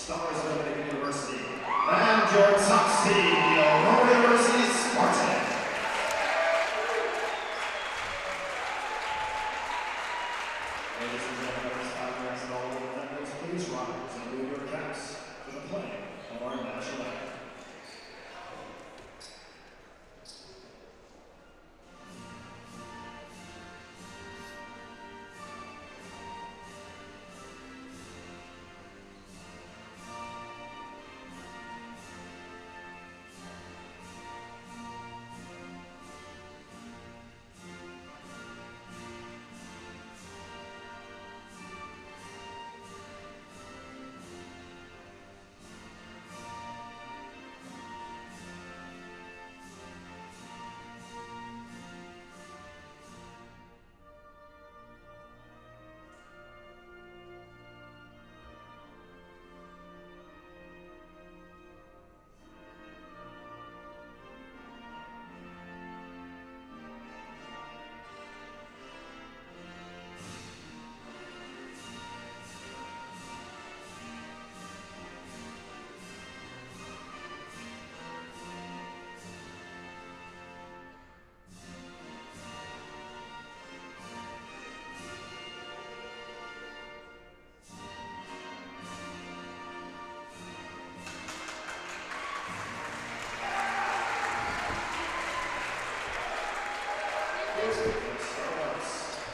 Stars of Dominican University, and your top seed, the Aurora University Spartan. Ladies and gentlemen, Tigers and all the defenders, please rise and move your caps to the playing of our national anthem.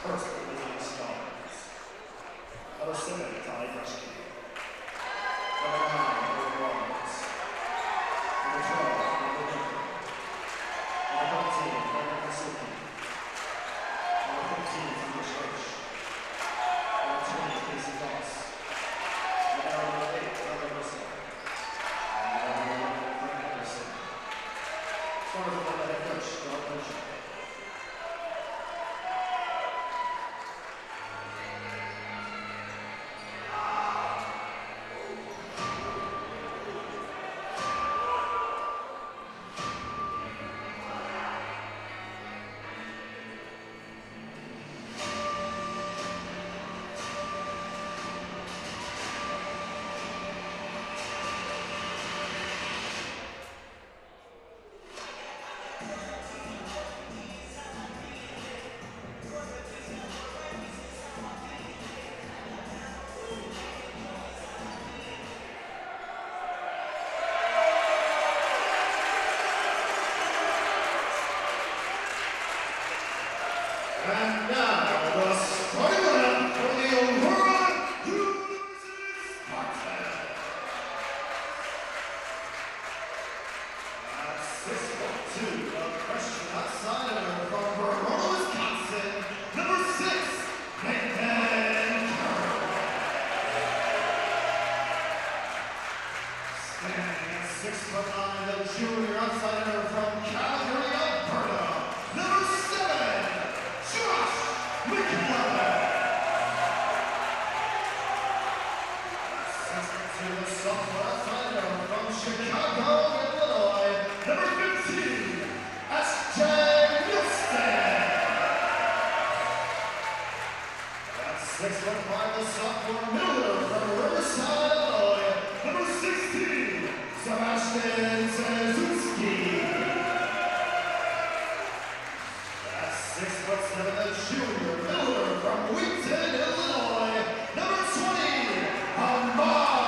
First, the Stars. Number 7, Tigers. Number 9, Rollins. Number 12, Dominican. Number 13, NACC. Number 15, Church. Number 20, Casey Goss. Number 8, Anderson. Number 11, Anderson. Stars of the head coach, John. And now, the starting lineup for the Aurora University Spartan. At 6'2", a freshman outsider from Aurora, Wisconsin, number 6, Nathan Curry. Standing at 6'9", a junior outsider from Calgary, Alberta, number 7, the sophomore outsider from Chicago, Illinois, number 15, S.J. Wilson. At 6'5", the sophomore Miller from Riverside, Illinois, number 16, Sebastian Zazunski. At 6'7", the junior Miller from Wheaton, Illinois, number 20, Amar.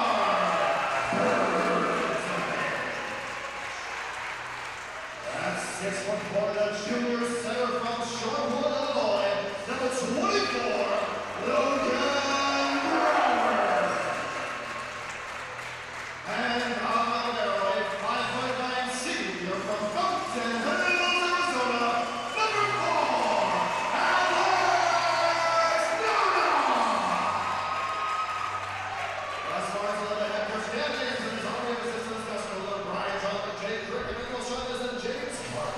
At 6'4", the junior center from Charlotte, Illinois, number 24, Logan Brower. And on their 5'9" senior from Fountain Hills, Arizona, number 4, Alex Nona. As far as the head coach standings, and his Army of Assistant Special, Brian Jonathan, Jay Crick, and Nicholas Chavez, and James Clark.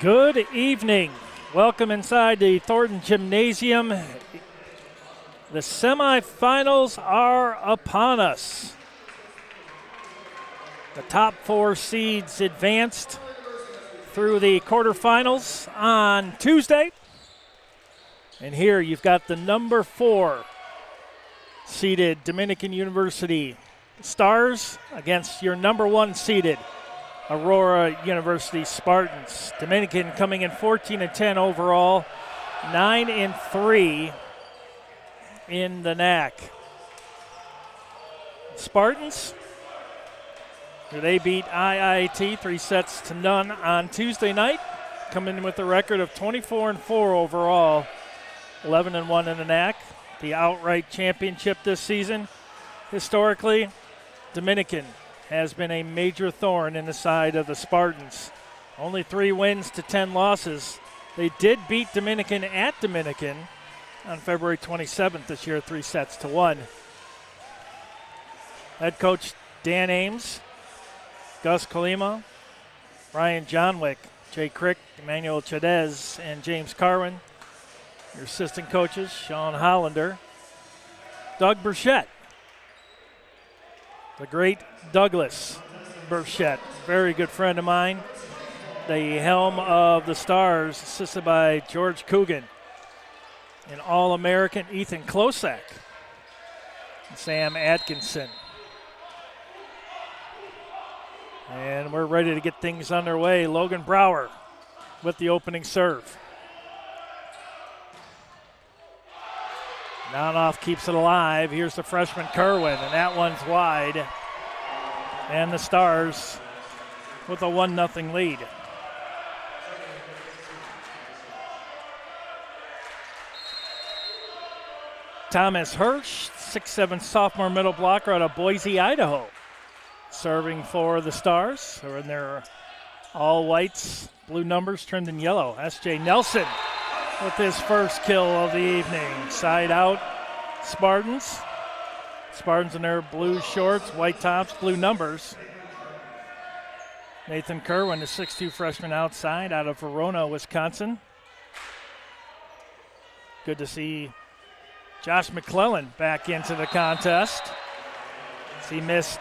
Good evening. Welcome inside the Thornton Gymnasium. The semifinals are upon us. The top 4 seeds advanced through the quarterfinals on Tuesday. And here you've got the number 4 seeded Dominican University Stars against your number 1 seeded Aurora University Spartans. Dominican coming in 14-10 overall, 9-3 in the NACC. Spartans, they beat IIT 3-0 on Tuesday night, coming in with a record of 24-4 overall, 11-1 in the NACC. The outright championship this season. Historically, Dominican has been a major thorn in the side of the Spartans. Only 3 wins to 10 losses. They did beat Dominican at Dominican on February 27th this year, 3-1. Head coach Dan Ames, Gus Kalima, Ryan Johnwick, Jay Crick, Emmanuel Chadez, and James Carwin. Your assistant coaches, Sean Hollander, Doug Burchett, the great Douglas Burchett, very good friend of mine. The helm of the Stars, assisted by George Coogan, an All-American Ethan Klosak, and Sam Atkinson. And we're ready to get things underway. Logan Brower with the opening serve. Naunoff keeps it alive. Here's the freshman Kerwin, and that one's wide. And the Stars with a 1-0 lead. Thomas Hirsch, 6'7" sophomore middle blocker out of Boise, Idaho, serving for the Stars, who are in their all whites, blue numbers trimmed in yellow. S.J. Nelson with his first kill of the evening. Side out, Spartans. Spartans in their blue shorts, white tops, blue numbers. Nathan Kerwin, the 6'2" freshman outside out of Verona, Wisconsin. Good to see Josh McClellan back into the contest. He missed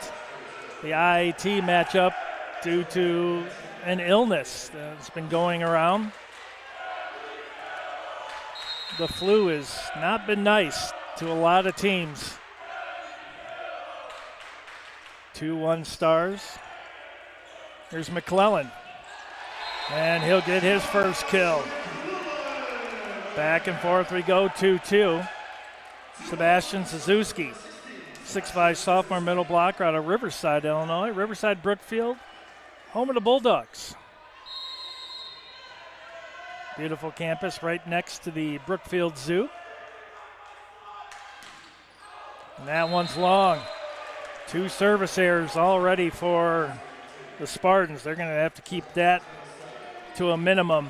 the IIT matchup due to an illness that's been going around. The flu has not been nice to a lot of teams. 2-1 Stars. Here's McClellan. And he'll get his first kill. Back and forth we go, 2-2. Sebastian Suzuki, 6'5" sophomore middle blocker out of Riverside, Illinois. Riverside Brookfield, home of the Bulldogs. Beautiful campus right next to the Brookfield Zoo. And that one's long. 2 service errors already for the Spartans. They're going to have to keep that to a minimum.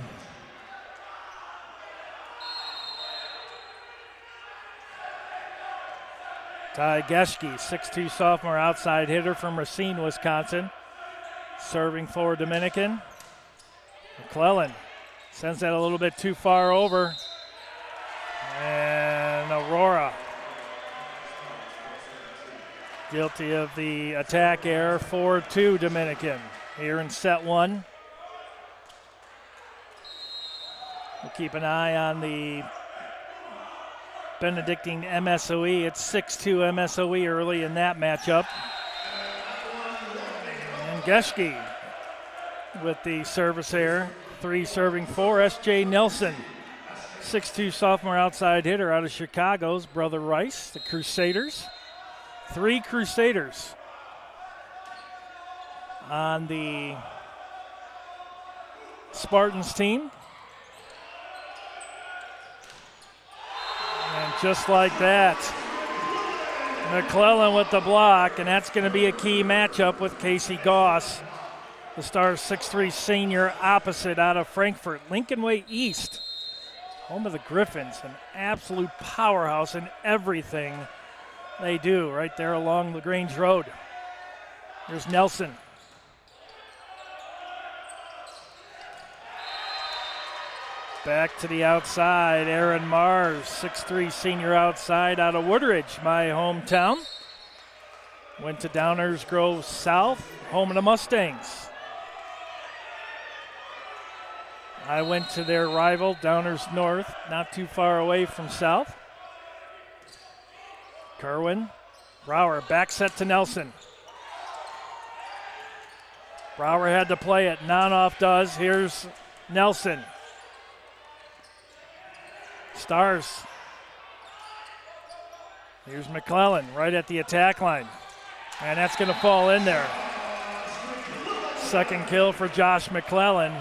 Ty Geschke, 6'2" sophomore outside hitter from Racine, Wisconsin, serving for Dominican. McClellan sends that a little bit too far over. And Aurora guilty of the attack error, 4-2 Dominican here in set 1. We'll keep an eye on the Benedictine MSOE. It's 6-2 MSOE early in that matchup. And Geschke with the service error. 3 serving 4. S.J. Nelson, 6'2" sophomore outside hitter out of Chicago's brother Rice, the Crusaders. 3 Crusaders on the Spartans team. And just like that, McClellan with the block, and that's going to be a key matchup with Casey Goss, the Stars 6'3" senior opposite out of Frankfort. Lincoln Way East, home of the Griffins, an absolute powerhouse in everything they do right there along LaGrange Road. Here's Nelson. Back to the outside, Aaron Mars, 6'3" senior outside out of Woodridge, my hometown. Went to Downers Grove South, home of the Mustangs. I went to their rival, Downers North, not too far away from South. Kerwin, Brower, back set to Nelson. Brower had to play it, Nonoff does. Here's Nelson. Stars. Here's McClellan right at the attack line. And that's going to fall in there. Second kill for Josh McClellan.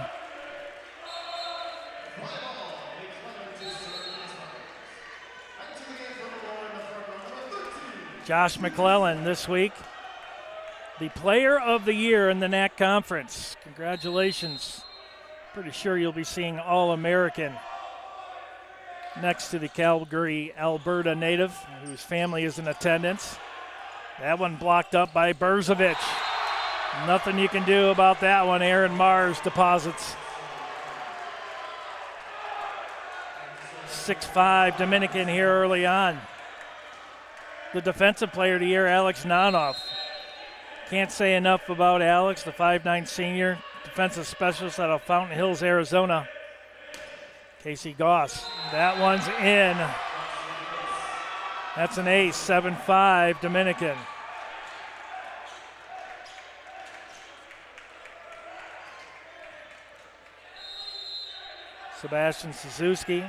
Josh McClellan this week, the player of the year in the NACC conference. Congratulations. Pretty sure you'll be seeing All-American next to the Calgary, Alberta native, whose family is in attendance. That one blocked up by Berzovic. Nothing you can do about that one. Aaron Mars deposits. 6'5" Dominican here early on. The defensive player of the year, Alex Nonoff. Can't say enough about Alex, the 5'9" senior defensive specialist out of Fountain Hills, Arizona. Casey Goss, that one's in. That's an ace, 7-5 Dominican. Sebastian Suzuki,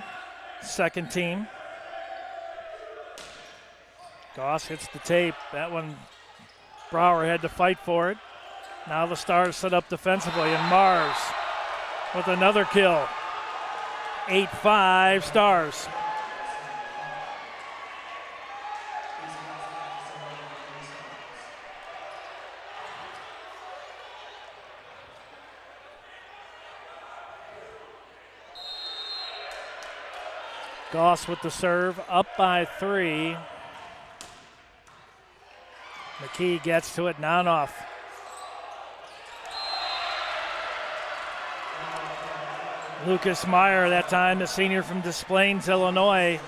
second team. Goss hits the tape. That one, Brower had to fight for it. Now the Stars set up defensively, and Mars with another kill. 8-5 Stars. Goss with the serve, up by 3. McKee gets to it, Nonoff. Lucas Meyer that time, the senior from Des Plaines, Illinois.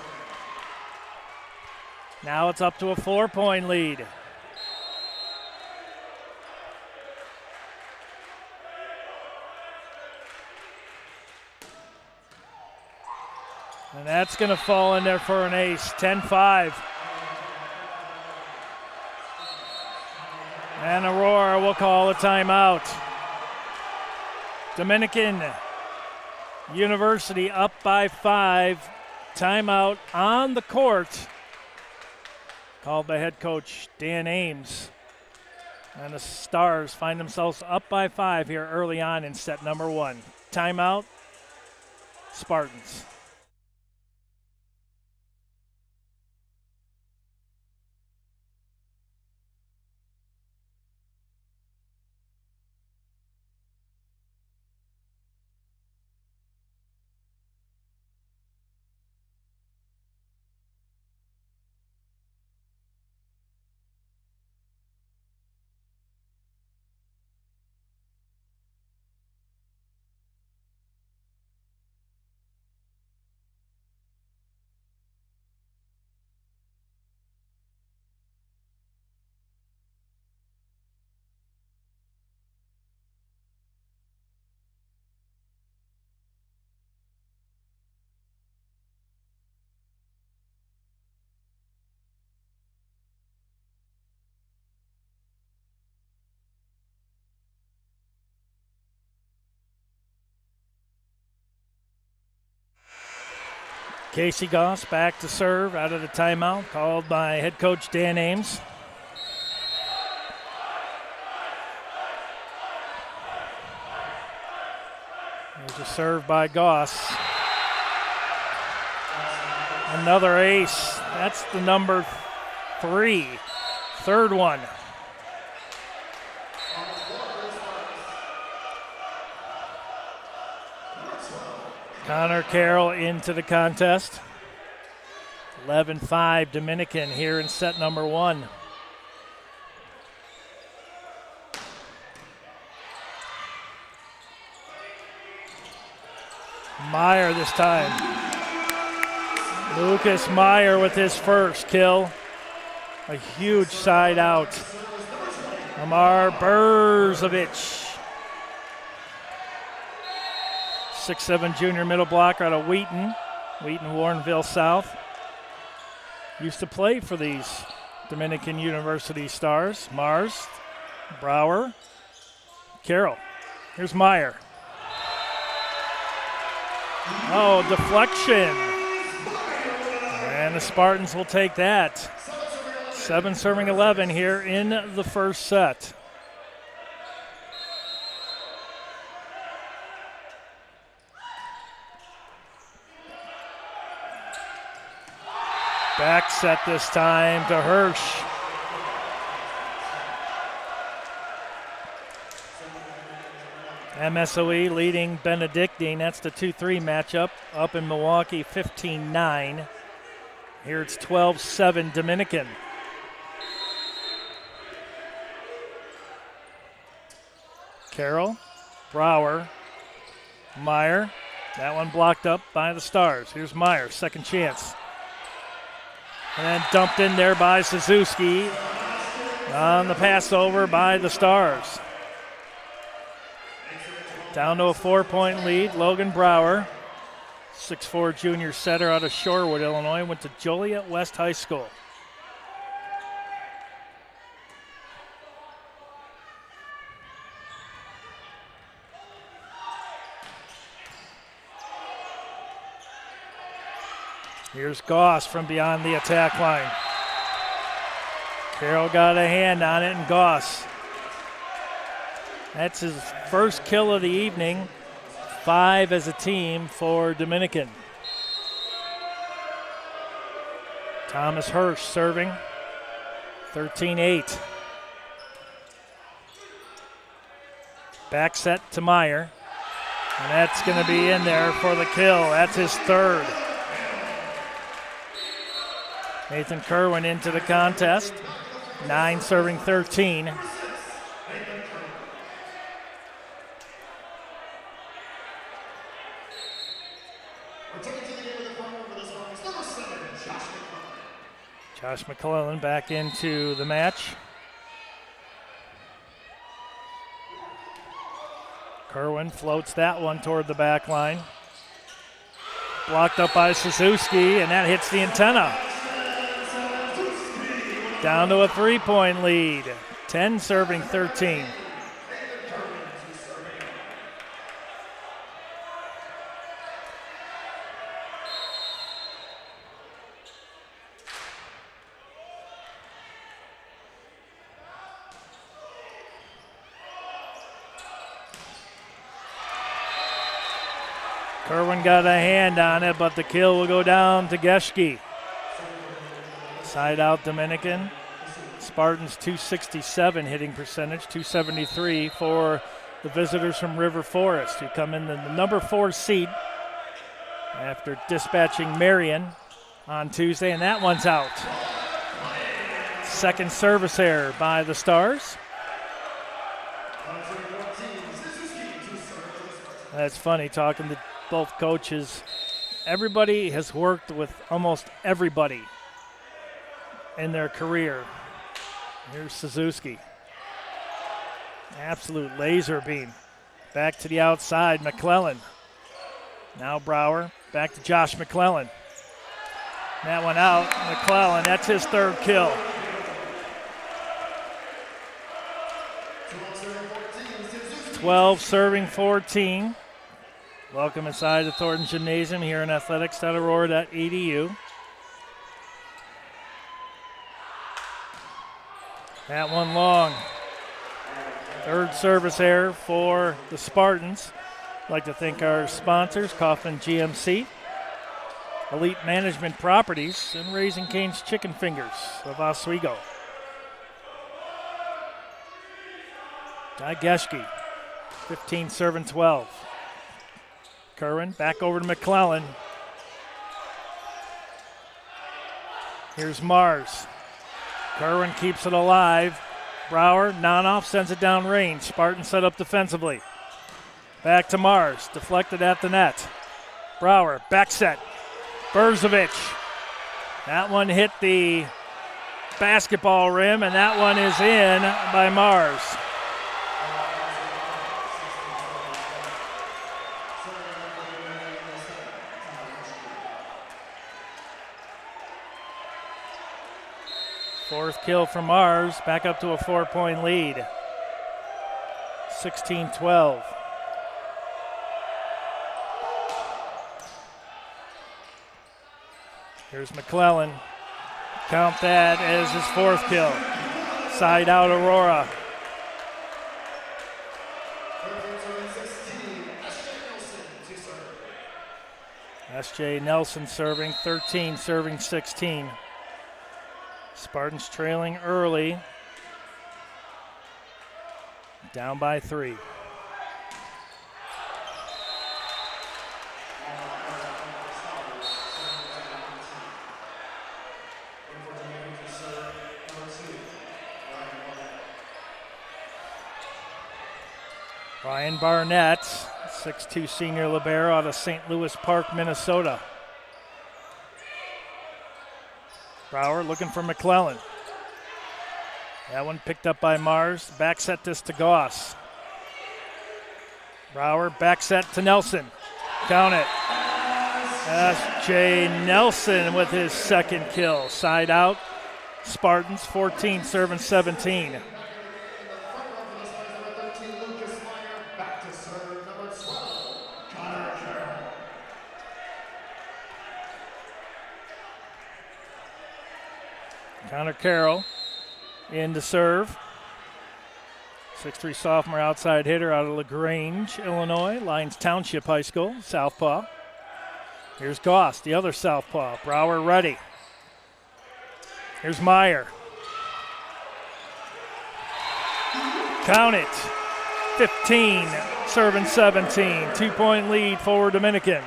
Now it's up to a 4-point lead. And that's going to fall in there for an ace, 10-5. And Aurora will call a timeout. Dominican University up by 5. Timeout on the court. Called by head coach Dan Ames. And the Stars find themselves up by 5 here early on in set number 1. Timeout, Spartans. Casey Goss back to serve out of the timeout, called by head coach Dan Ames. There's a serve by Goss. Another ace. That's the number 3. Third one. Connor Carroll into the contest. 11-5 Dominican here in set number 1. Meyer this time. Lucas Meyer with his first kill. A huge side out. Amar Berzovic. 6'7" junior middle blocker out of Wheaton, Warrenville South. Used to play for these Dominican University Stars. Mars, Brower, Carroll. Here's Meyer. Oh, deflection. And the Spartans will take that. 7 serving 11 here in the first set. Back set this time to Hirsch. MSOE leading Benedictine. That's the 2-3 matchup up in Milwaukee, 15-9. Here it's 12-7 Dominican. Carroll, Brower, Meyer. That one blocked up by the Stars. Here's Meyer, second chance. And then dumped in there by Suzuki on the pass over by the Stars. Down to a 4-point lead, Logan Brower, 6'4" junior setter out of Shorewood, Illinois, went to Joliet West High School. Here's Goss from beyond the attack line. Carroll got a hand on it, and Goss. That's his first kill of the evening. 5 as a team for Dominican. Thomas Hirsch serving. 13-8. Back set to Meyer. And that's going to be in there for the kill. That's his third. Nathan Kerwin into the contest. 9 serving 13. Josh McClellan back into the match. Kerwin floats that one toward the back line. Blocked up by Suzuki, and that hits the antenna. Down to a 3-point lead. 10 serving 13. Kerwin got a hand on it, but the kill will go down to Geschke. Side out Dominican. Spartans 267 hitting percentage, 273 for the visitors from River Forest, who come in the number 4 seed after dispatching Marion on Tuesday, and that one's out. Second service error by the Stars. That's funny, talking to both coaches. Everybody has worked with almost everybody in their career. Here's Suzuki. Absolute laser beam. Back to the outside, McClellan. Now Brower, back to Josh McClellan. That one out, McClellan, that's his third kill. "12 serving 14. Welcome inside the Thornton Gymnasium here in athletics.aurora.edu. That one long. Third service error for the Spartans. I'd like to thank our sponsors, Kaufman GMC, Elite Management Properties, and Raising Cane's Chicken Fingers of Oswego. Guy Geschke, 15 serving 12. Kerwin back over to McClellan. Here's Mars. Kerwin keeps it alive. Brower, non-off, sends it down range. Spartan set up defensively. Back to Mars, deflected at the net. Brower, back set. Berzovic. That one hit the basketball rim, and that one is in by Mars. Fourth kill from Mars, back up to a 4-point lead. 16-12. Here's McClellan. Count that as his fourth kill. Side out Aurora. S.J. Nelson serving 13, serving 16. Spartans trailing early. Down by 3. Ryan Barnett, 6'2" senior libero out of St. Louis Park, Minnesota. Brower looking for McClellan. That one picked up by Mars. Back set this to Goss. Brower back set to Nelson. Count it. S.J. Nelson with his second kill. Side out. Spartans 14, serving 17. Connor Carroll in to serve. 6'3" sophomore outside hitter out of LaGrange, Illinois, Lyons Township High School, southpaw. Here's Goss, the other southpaw. Brower ready. Here's Meyer. Count it. 15, serving 17. 2-point lead for Dominican.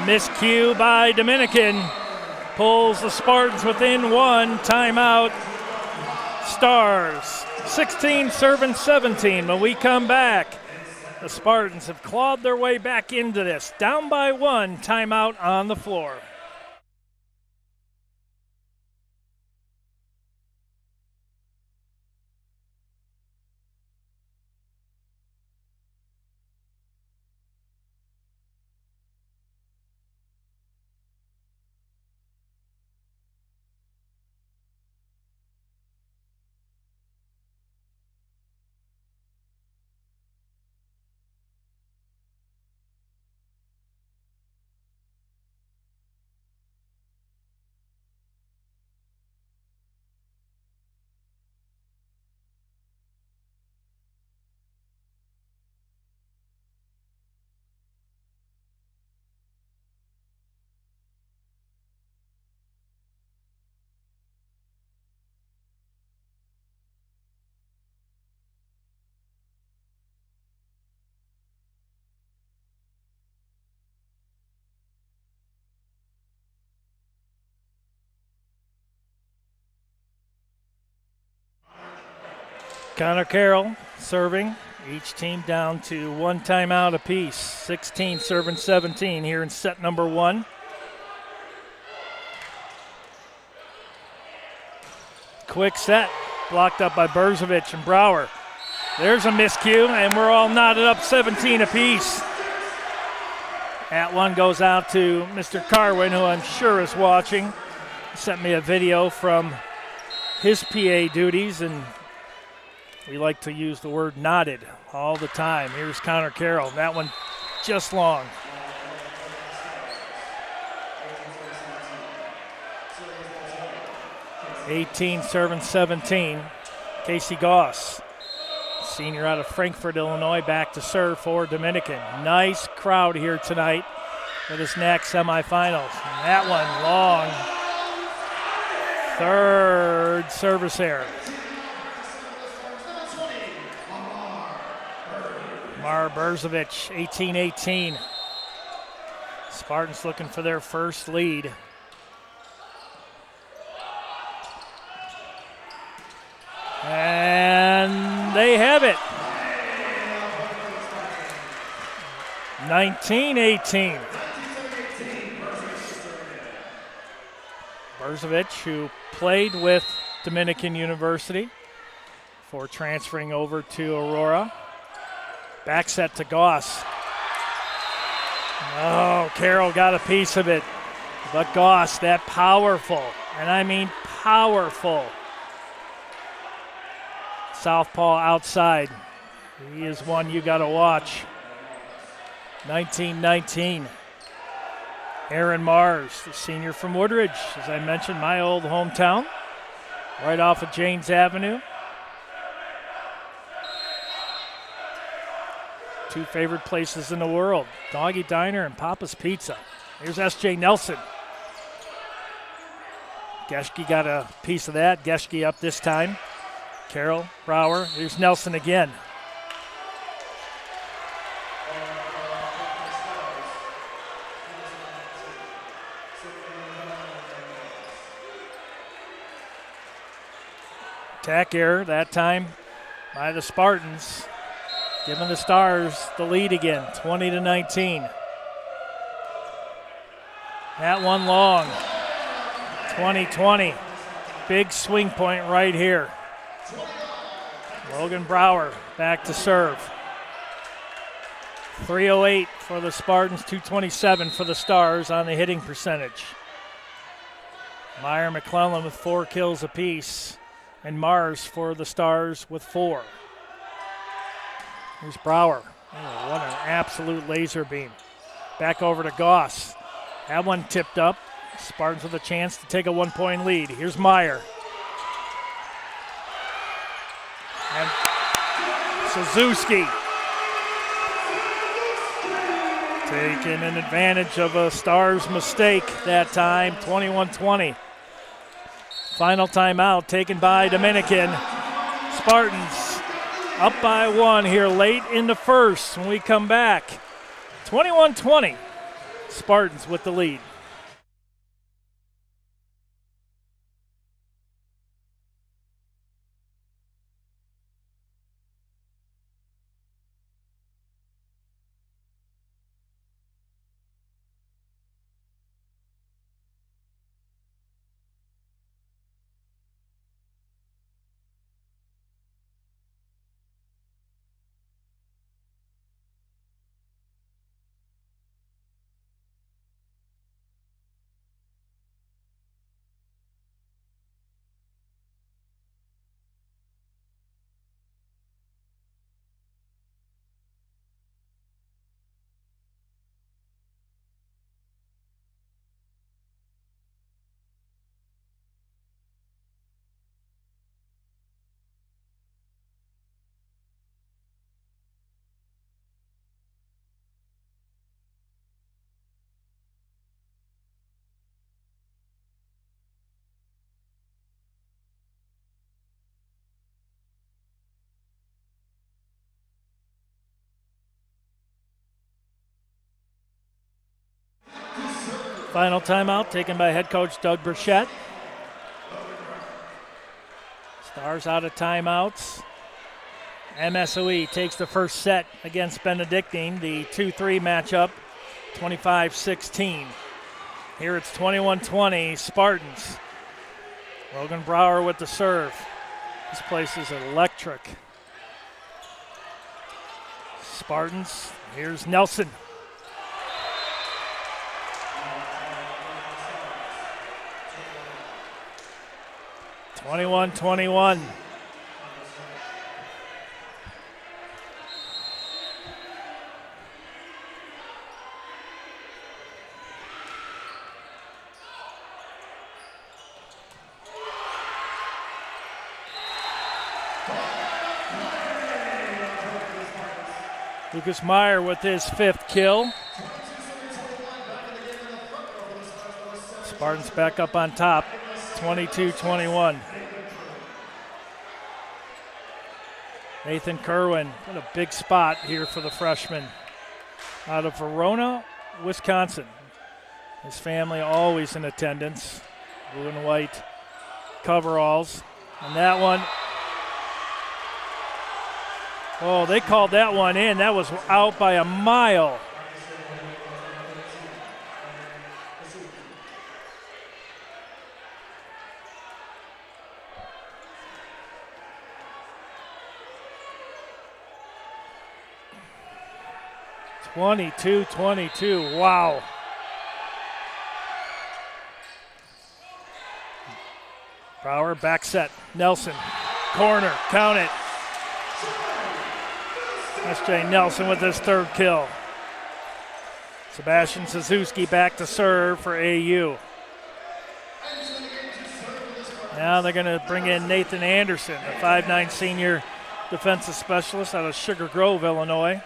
Miscue by Dominican. Pulls the Spartans within 1. Timeout. Stars. 16 serving 17. When we come back, the Spartans have clawed their way back into this. Down by 1. Timeout on the floor. Connor Carroll serving. Each team down to 1 timeout apiece. 16 serving 17 here in set number 1. Quick set, blocked up by Berzovic and Brower. There's a miscue, and we're all knotted up 17 apiece. That one goes out to Mr. Carwin, who I'm sure is watching. He sent me a video from his PA duties, and we like to use the word knotted all the time. Here's Connor Carroll. That one just long. (18) serving 17. Casey Goss, senior out of Frankfort, Illinois, back to serve for Dominican. Nice crowd here tonight for this NACC semifinals. And that one long. Third service error. Mar Berzovic, 18-18. Spartans looking for their first lead. And they have it. 19-18. Berzovic, who played with Dominican University before transferring over to Aurora. Back set to Goss. Oh, Carroll got a piece of it. But Goss, that powerful, and I mean powerful, southpaw outside. He is one you got to watch. 19-19. Aaron Mars, the senior from Woodridge, as I mentioned, my old hometown, right off of Janes Avenue. Two favorite places in the world, Doggy Diner and Papa's Pizza. Here's S.J. Nelson. Geschke got a piece of that. Geschke up this time. Carroll, Brower. Here's Nelson again. Attack error that time by the Spartans, giving the Stars the lead again, 20-19. That one long, 20-20. Big swing point right here. Logan Brower back to serve. 308 for the Spartans, 227 for the Stars on the hitting percentage. Meyer McClellan with 4 kills apiece, and Mars for the Stars with 4. Here's Brower. Oh, what an absolute laser beam. Back over to Goss. That one tipped up. Spartans with a chance to take a 1-point lead. Here's Meyer. And Suzuki taking an advantage of a Stars mistake that time, 21-20. Final timeout taken by Dominican. Spartans up by 1 here late in the first. When we come back, 21-20. Spartans with the lead. Final timeout taken by head coach Doug Burchett. Stars out of timeouts. MSOE takes the first set against Benedictine, the 2-3 matchup, 25-16. Here it's 21-20, Spartans. Logan Brower with the serve. This place is electric. Spartans, here's Nelson. (21-21). Lucas Meyer with his 5th kill. Spartans back up on top, 22-21. Nathan Kerwin, what a big spot here for the freshman. Out of Verona, Wisconsin. His family always in attendance. Blue and white coveralls. And that one, oh, they called that one in. That was out by a mile. 22-22. Wow. Brower back set. Nelson. Corner. Count it. S.J. Nelson with his third kill. Sebastian Suzuki back to serve for AU. Now they're going to bring in Nathan Anderson, a 5'9" senior defensive specialist out of Sugar Grove, Illinois.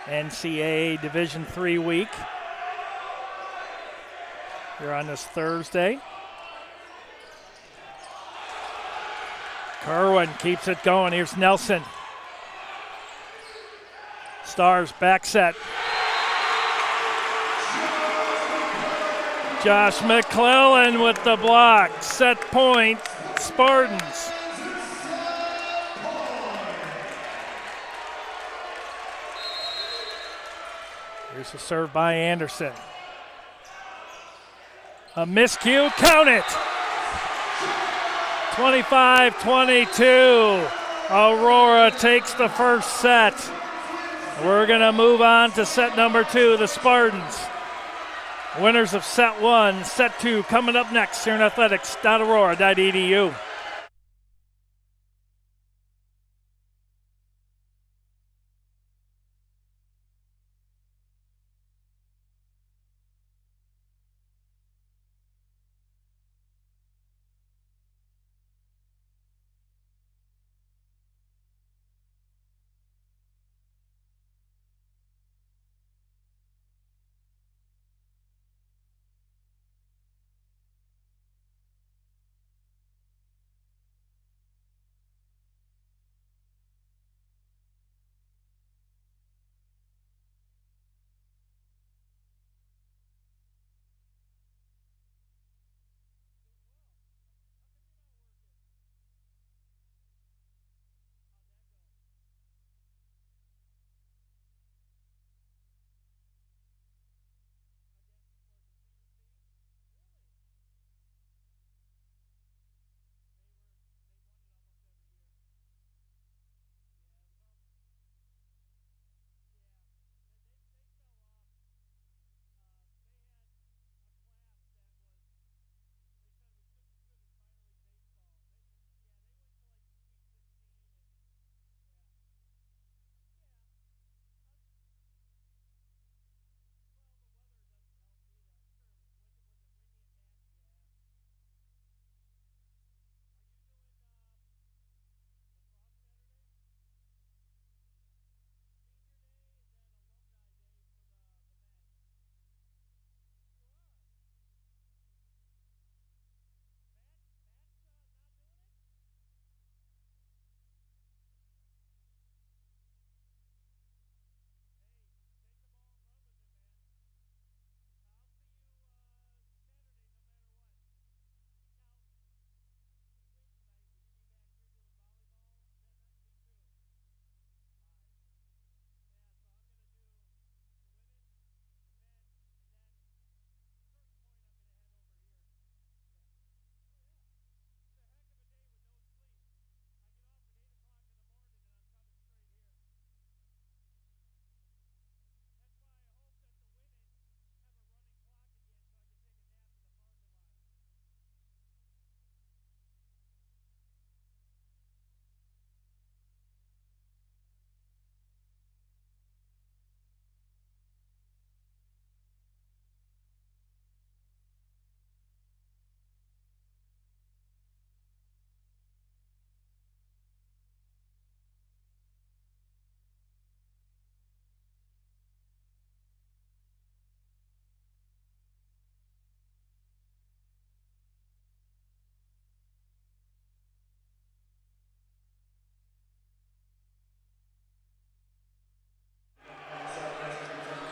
NCAA Division III week here on this Thursday. Kerwin keeps it going. Here's Nelson. Stars back set. Josh McClellan with the block. Set point, Spartans. Here's a serve by Anderson. A miscue, count it. 25-22. Aurora takes the first set. We're going to move on to set number 2, the Spartans. Winners of set 1, set 2 coming up next here in athletics.aurora.edu.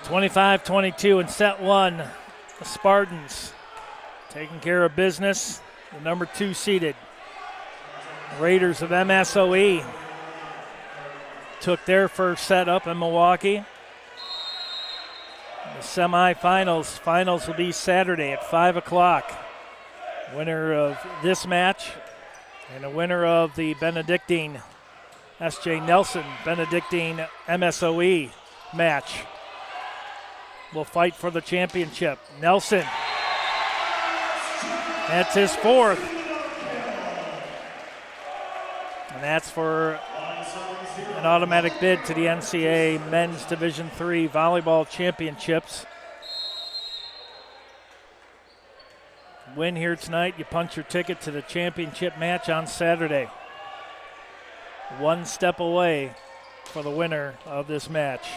(25-22) in set 1. The Spartans taking care of business. The number 2 seeded Raiders of MSOE took their first set up in Milwaukee. The finals will be Saturday at 5 o'clock. Winner of this match And the winner of the Benedictine S.J. Nelson Benedictine MSOE match will fight for the championship. Nelson, that's his fourth. And that's for an automatic bid to the NCAA Men's Division III Volleyball Championships. Win here tonight, you punch your ticket to the championship match on Saturday. One step away for the winner of this match.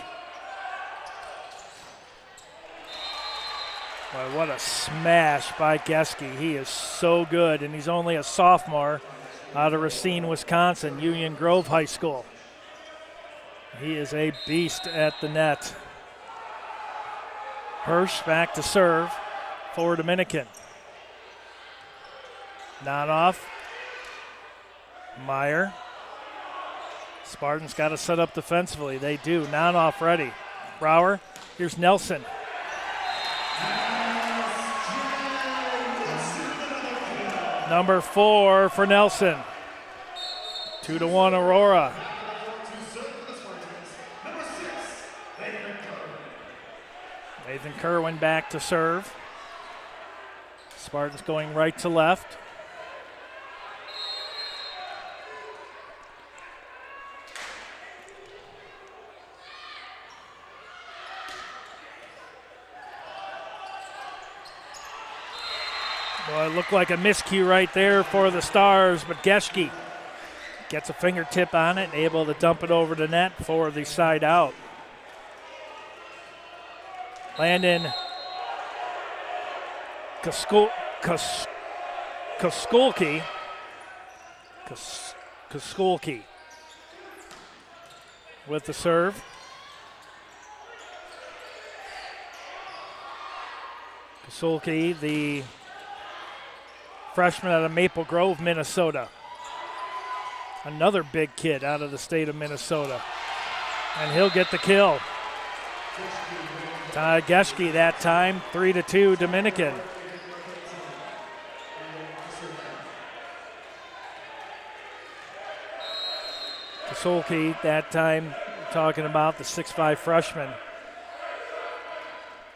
Boy, what a smash by Geske. He is so good, and he's only a sophomore out of Racine, Wisconsin, Union Grove High School. He is a beast at the net. Hirsch back to serve for Dominican. Not off. Meyer. Spartans got to set up defensively. They do. Not off ready. Brower. Here's Nelson. Number 4 for Nelson. 2-1 Aurora. Nathan Kerwin back to serve. Spartans going right to left. Well, it looked like a miscue right there for the Stars, but Geske gets a fingertip on it and able to dump it over the net for the side out. Landon Kaskulki with the serve. Kaskulki, the freshman out of Maple Grove, Minnesota. Another big kid out of the state of Minnesota. And he'll get the kill. Geske that time, 3-2 Dominican. Kaskulki that time, talking about the 6'5 freshman.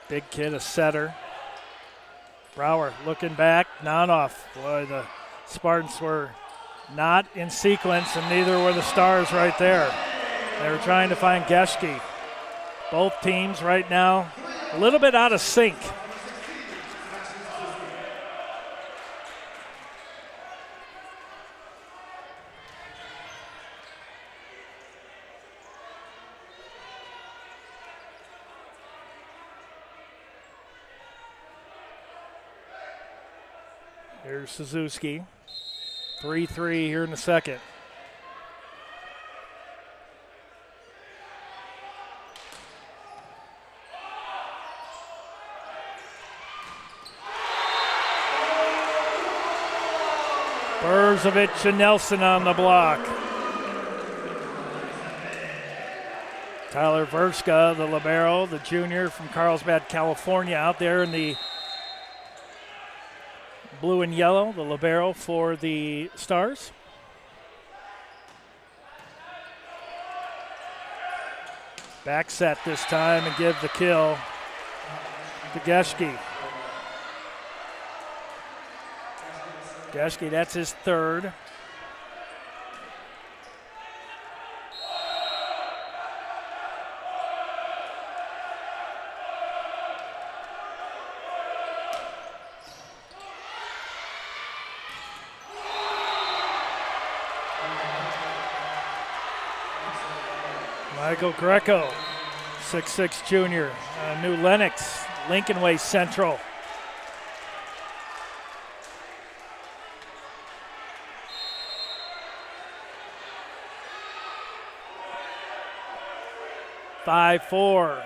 Big kid, a setter. Brower looking back, not off. Boy, the Spartans were not in sequence, and neither were the Stars right there. They were trying to find Geske. Both teams right now a little bit out of sync. Here's Suzuki. 3-3 here in the second. Berzovic and Nelson on the block. Tyler Verska, the libero, the junior from Carlsbad, California, out there in the blue and yellow, the libero for the Stars. Back set this time and give the kill to Geske. Geske, that's his third. Michael Greco, 6'6 junior, New Lenox, Lincoln Way Central. (5-4)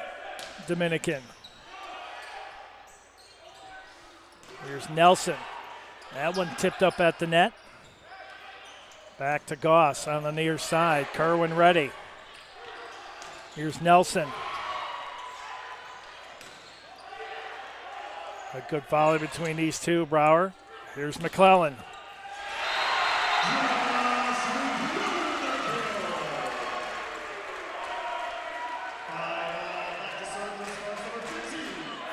Dominican. Here's Nelson. That one tipped up at the net. Back to Goss on the near side. Kerwin ready. Here's Nelson. A good volley between these two, Brower. Here's McClellan.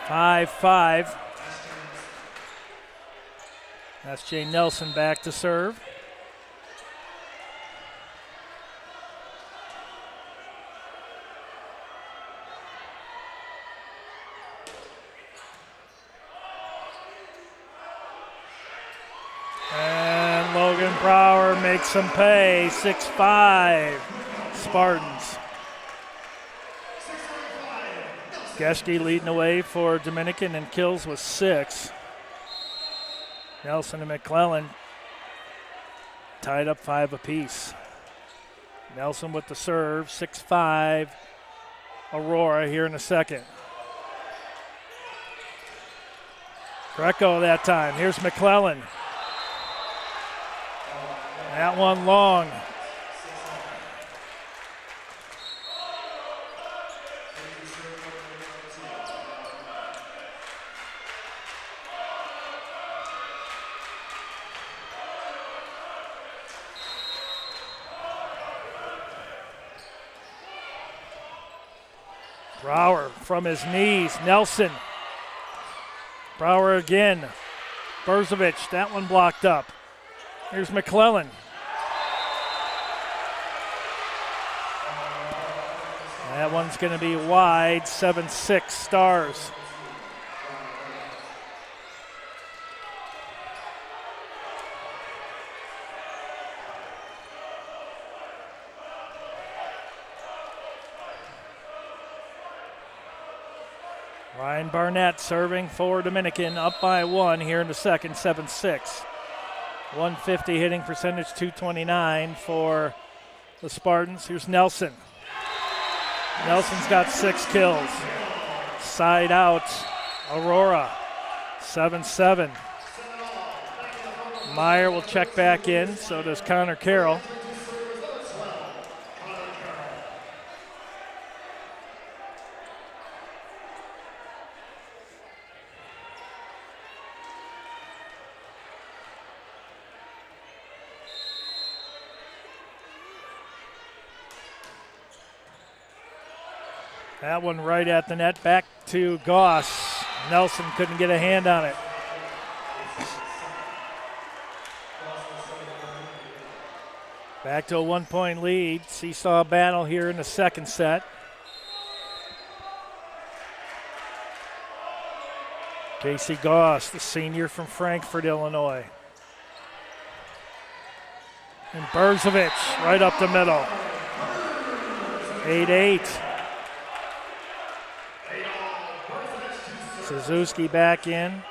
5-5. That's Jay Nelson back to serve. And Logan Brower makes them pay. 6-5 Spartans. Geschke leading away for Dominican in kills with 6. Nelson and McClellan tied up 5 apiece. Nelson with the serve, 6-5 Aurora here in the second. Greco that time. Here's McClellan. That one long. Brower from his knees. Nelson. Brower again. Berzovic, that one blocked up. Here's McClellan. That one's going to be wide, 7-6 Stars. Ryan Barnett serving for Dominican, up by 1 here in the second, 7-6. 150 hitting percentage, 229 for the Spartans. Here's Nelson. Nelson's got 6 kills. Side out, Aurora, 7-7. Meyer will check back in, so does Connor Carroll. That one right at the net, back to Goss. Nelson couldn't get a hand on it. Back to a 1-point lead. Seesaw battle here in the second set. Casey Goss, the senior from Frankfort, Illinois. And Berzovic right up the middle. 8-8. Suzuki back in.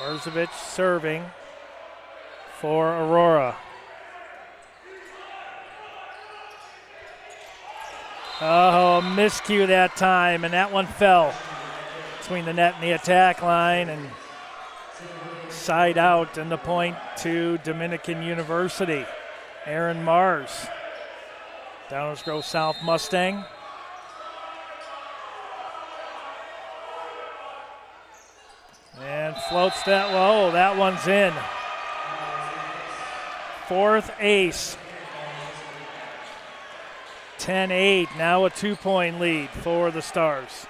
Berzovic serving for Aurora. Oh, miscue that time, and that one fell between the net and the attack line, and side out, and the point to Dominican University. Aaron Mars, Downers Grove South Mustang. And floats that low. That one's in. 4th ace. 10-8. Now a 2-point lead for the Stars.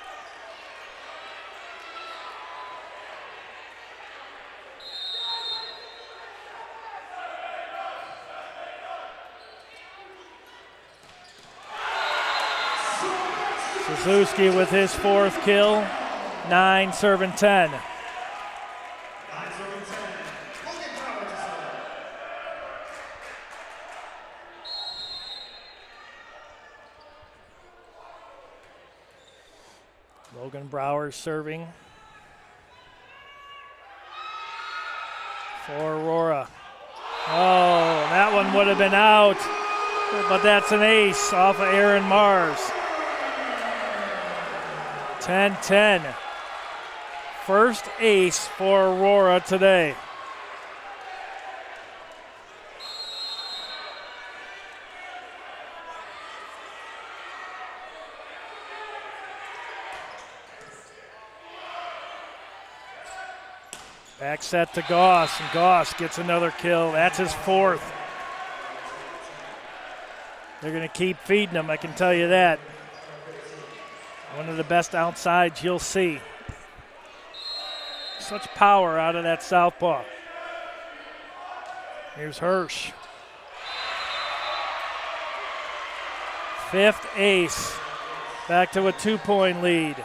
Suzuki with his 4th kill. 9 serving 10. Logan Brower serving for Aurora. Oh, that one would have been out, but that's an ace off of Aaron Mars. 10-10. First ace for Aurora today. Back set to Goss, and Goss gets another kill. That's his 4th. They're going to keep feeding him, I can tell you that. One of the best outsides you'll see. Such power out of that southpaw. Here's Hirsch. 5th ace. Back to a 2-point lead.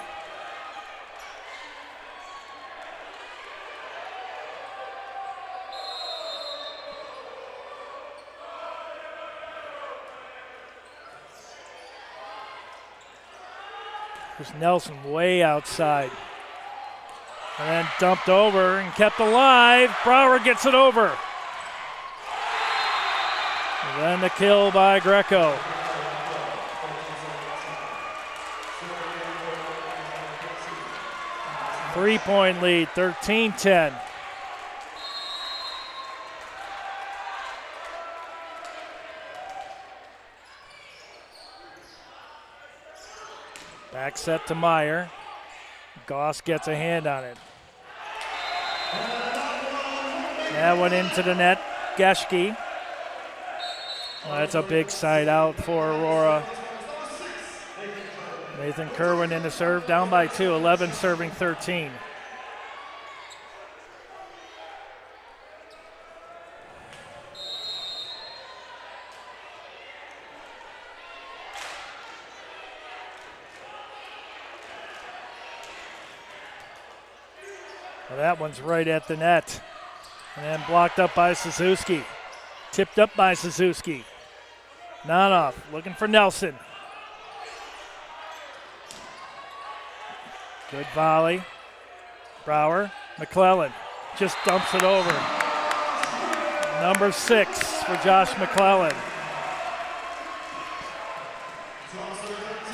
There's Nelson way outside. And then dumped over and kept alive. Brower gets it over. And then the kill by Greco. Three-point lead, 13-10. Back set to Meyer. Goss gets a hand on it. That went into the net. Geschke. Well, that's a big side out for Aurora. Nathan Kerwin in the serve, down by 2, 11 serving 13. Well, that one's right at the net. And then blocked up by Suzuki. Tipped up by Suzuki. Nanoff looking for Nelson. Good volley. Brower, McClellan just dumps it over. Number 6 for Josh McClellan.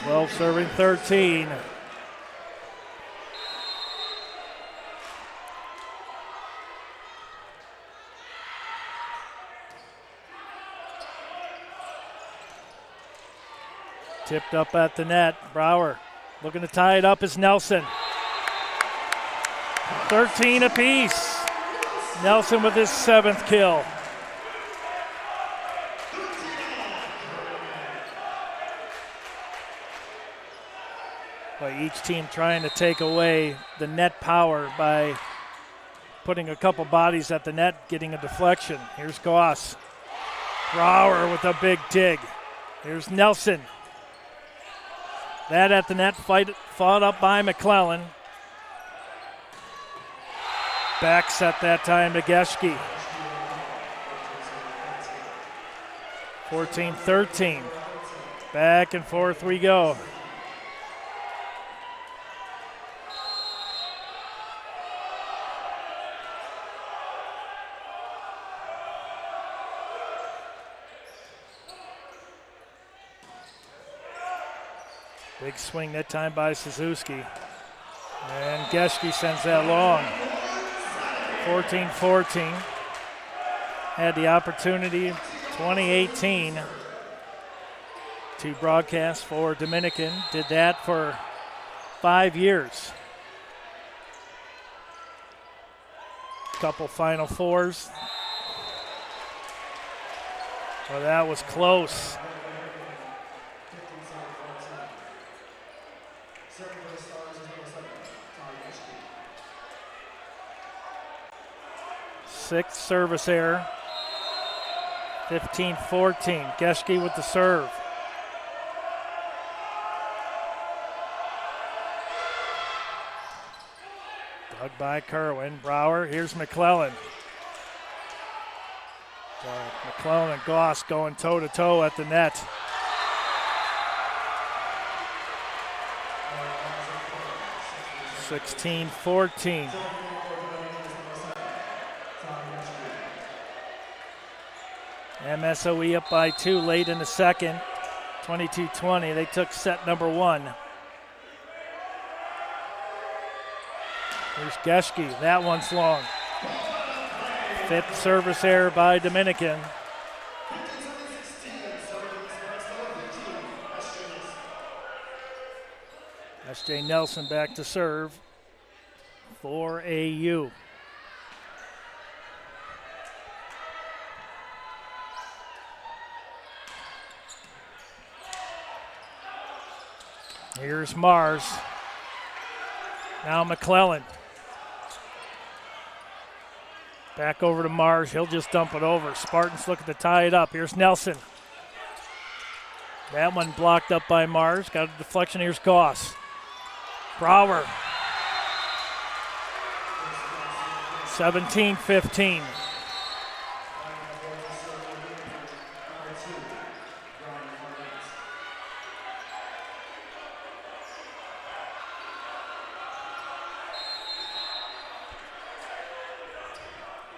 12 serving 13. Tipped up at the net. Brower looking to tie it up is Nelson. 13 apiece. Nelson with his 7th kill. Well, each team trying to take away the net power by putting a couple bodies at the net, getting a deflection. Here's Goss. Brower with a big dig. Here's Nelson. That at the net, fought up by McClellan. Back set that time to Geschke. 14-13. Back and forth we go. Big swing that time by Suzuki. And Geschke sends that long. 14-14. Had the opportunity 2018 to broadcast for Dominican. Did that for 5 years. Couple Final Fours. Well, that was close. Sixth service error. 15-14. Geschke with the serve. Dug by Kerwin. Brower. Here's McClellan. McClellan and Goss going toe-to-toe at the net. (16-14). MSOE up by 2 late in the second, 22-20. They took set number 1. Here's Geschke. That one's long. 5th service error by Dominican. S.J. Nelson back to serve for AU. Here's Mars. Now McClellan. Back over to Mars. He'll just dump it over. Spartans looking to tie it up. Here's Nelson. That one blocked up by Mars. Got a deflection. Here's Goss. Brower. 17-15.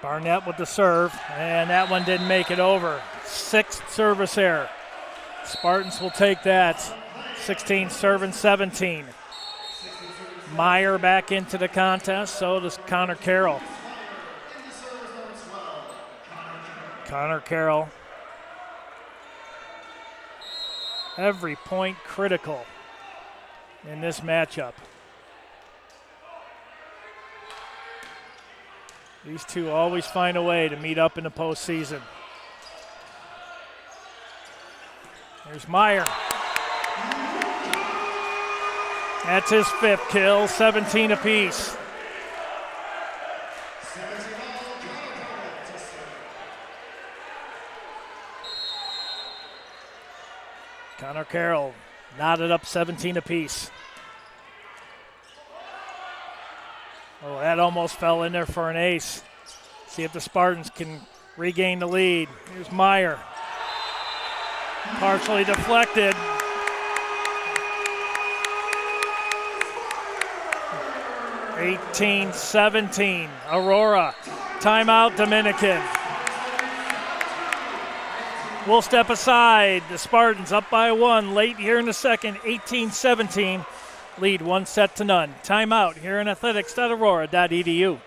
Barnett with the serve, and that one didn't make it over. 6th service error. Spartans will take that. 16 serving 17. Meyer back into the contest, so does Connor Carroll. Connor Carroll. Every point critical in this matchup. These two always find a way to meet up in the postseason. There's Meyer. That's his 5th kill, 17 apiece. Connor Carroll knotted up 17 apiece. Oh, that almost fell in there for an ace. See if the Spartans can regain the lead. Here's Meyer. Partially deflected. (18-17). Aurora. Timeout, Dominican. We'll step aside. The Spartans up by 1 late here in the second. 18-17. Lead 1-0. Timeout here in athletics.aurora.edu.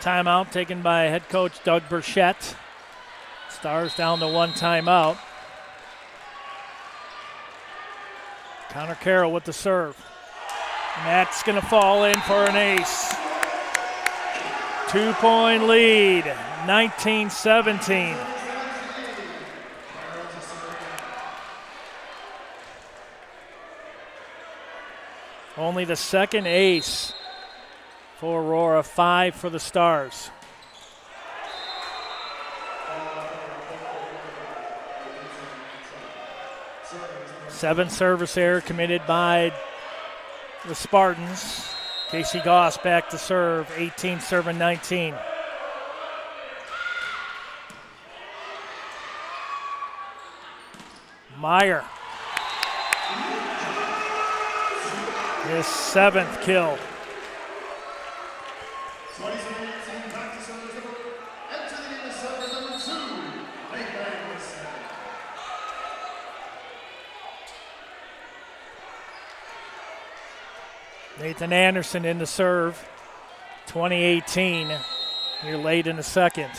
Timeout taken by head coach Doug Burchett. Stars down to 1 timeout. Connor Carroll with the serve. And that's going to fall in for an ace. 2-point lead, 19-17. Only the second ace for Aurora, 5 for the Stars. Seventh service error committed by the Spartans. Casey Goss back to serve, 18 serving 19. Meyer. His 7th kill. Nathan Anderson in the serve, 2018, here late in the second.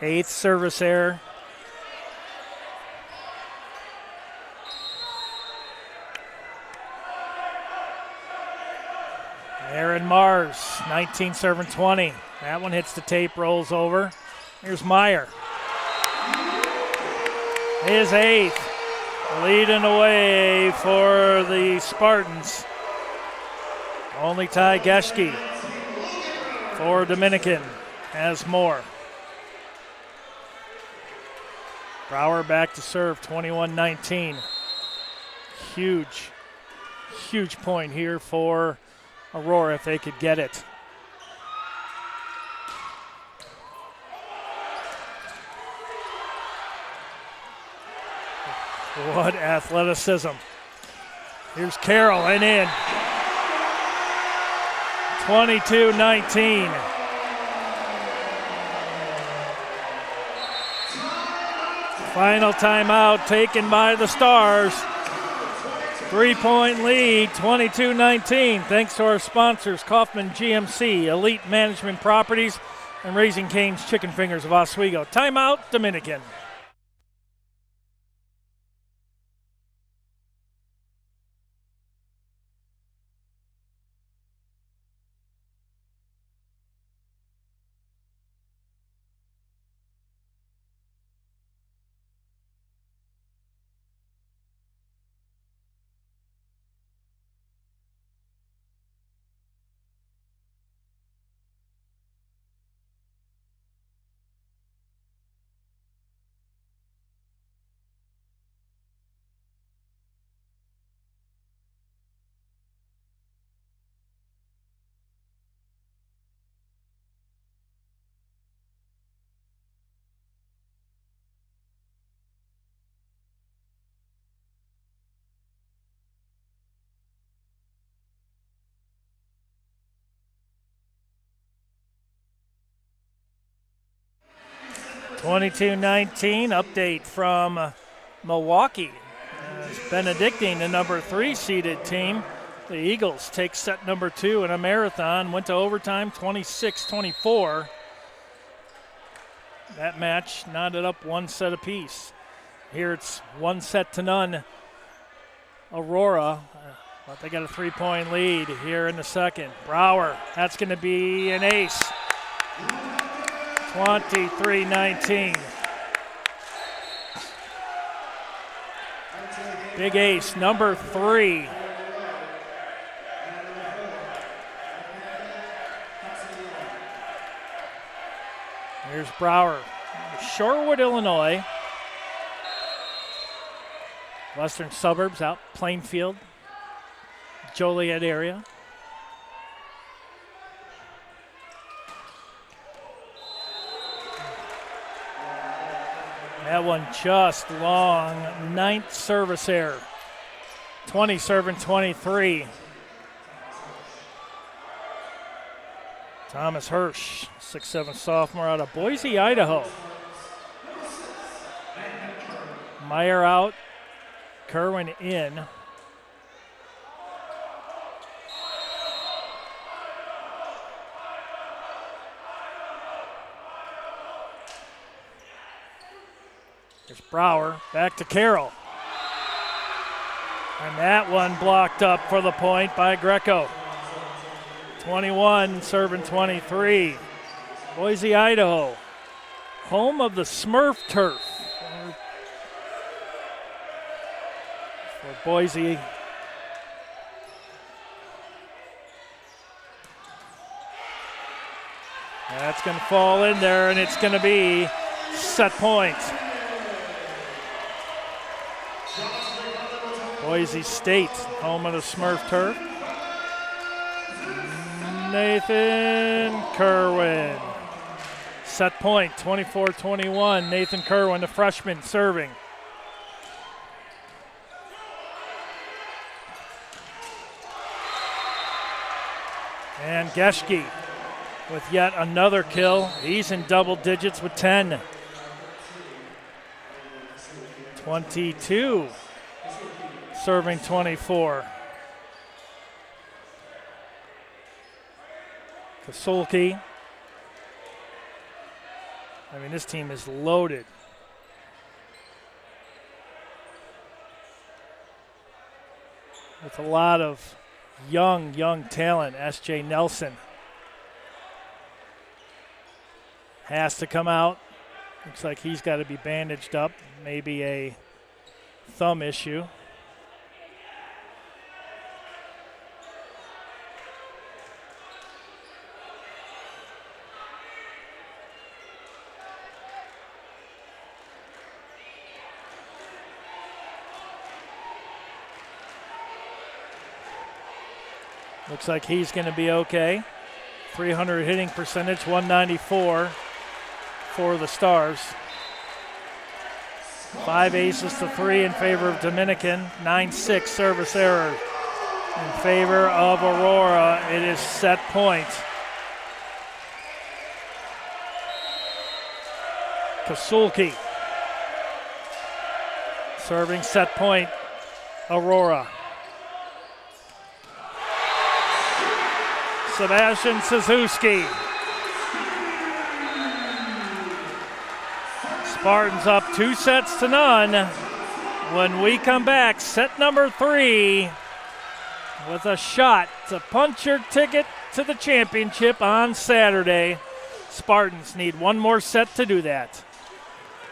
Eighth service error. Aaron Mars, 19 serving 20. That one hits the tape, rolls over. Here's Meyer. His 8th. Leading the way for the Spartans. Only Ty Geschke for Dominican has more. Brower back to serve, 21-19. Huge point here for Aurora if they could get it. What athleticism. Here's Carroll and in. 22-19. Final timeout taken by the Stars. 3-point lead, 22-19. Thanks to our sponsors, Kaufman GMC, Elite Management Properties, and Raising Cane's Chicken Fingers of Oswego. Timeout, Dominican. (22-19) update from Milwaukee. As Benedictine, the number 3 seeded team. The Eagles take set number 2 in a marathon. Went to overtime, 26-24. That match knotted up 1 set apiece. Here it's 1-0 Aurora, but they got a 3-point lead here in the second. Brower, that's going to be an ace. 23-19. Big ace, number 3. Here's Brower. Shorewood, Illinois. Western suburbs out Plainfield, Joliet area. That one just long, 9th service error. 20 serving 23. Thomas Hirsch, 6'7" sophomore out of Boise, Idaho. Meyer out, Kerwin in. There's Brower, back to Carroll. And that one blocked up for the point by Greco. 21 serving 23. Boise, Idaho, home of the Smurf turf. For Boise. That's going to fall in there, and it's going to be set point. Boise State, home of the Smurf turf. Nathan Kerwin. Set point, 24-21. Nathan Kerwin, the freshman, serving. And Geschke with yet another kill. He's in double digits with 10. 22. Serving 24. Kasulki. I mean, this team is loaded. With a lot of young talent, S.J. Nelson. Has to come out. Looks like he's got to be bandaged up. Maybe a thumb issue. Looks like he's going to be okay. 300 hitting percentage, 194 for the Stars. 5 aces to 3 in favor of Dominican. 9-6 service error in favor of Aurora. It is set point. Kasulki serving set point, Aurora. Sebastian Suzuki. Spartans up 2-0 when we come back. Set number 3 with a shot to punch your ticket to the championship on Saturday. Spartans need one more set to do that.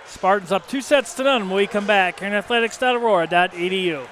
Spartans up 2-0 when we come back here in athletics.aurora.edu.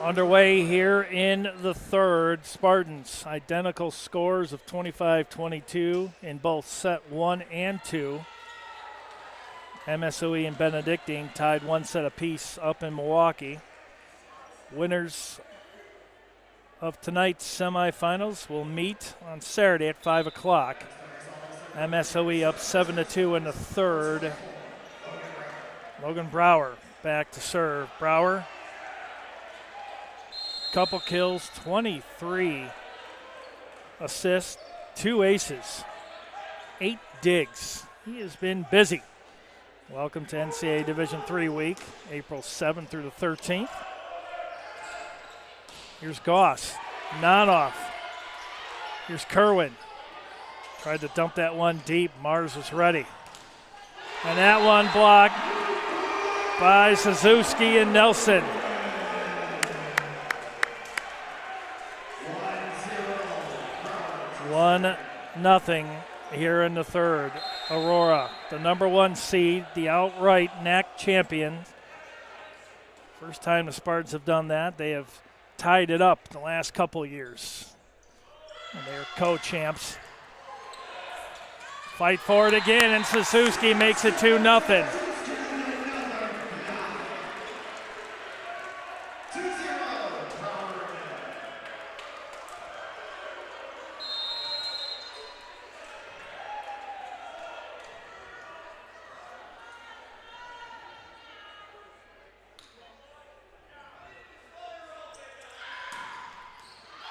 Underway here in the third. Spartans identical scores of 25-22 in both set 1 and 2. MSOE and Benedictine tied 1 set apiece up in Milwaukee. Winners of tonight's semifinals will meet on Saturday at 5 o'clock. MSOE up 7-2 in the third. Logan Brower back to serve. Brower, couple kills, 23 assists, 2 aces, 8 digs. He has been busy Welcome to NCAA Division III week, April 7th through the 13th. Here's Goss, non-off. Here's Kerwin. Tried to dump that one deep. Mars was ready. And that one blocked by Suzuki and Nelson. 1-0 here in the third. Aurora, the number 1 seed, the outright NACC champion. First time the Spartans have done that. They have tied it up the last couple years. And they're co-champs. Fight for it again, and Suzuki makes it 2-0.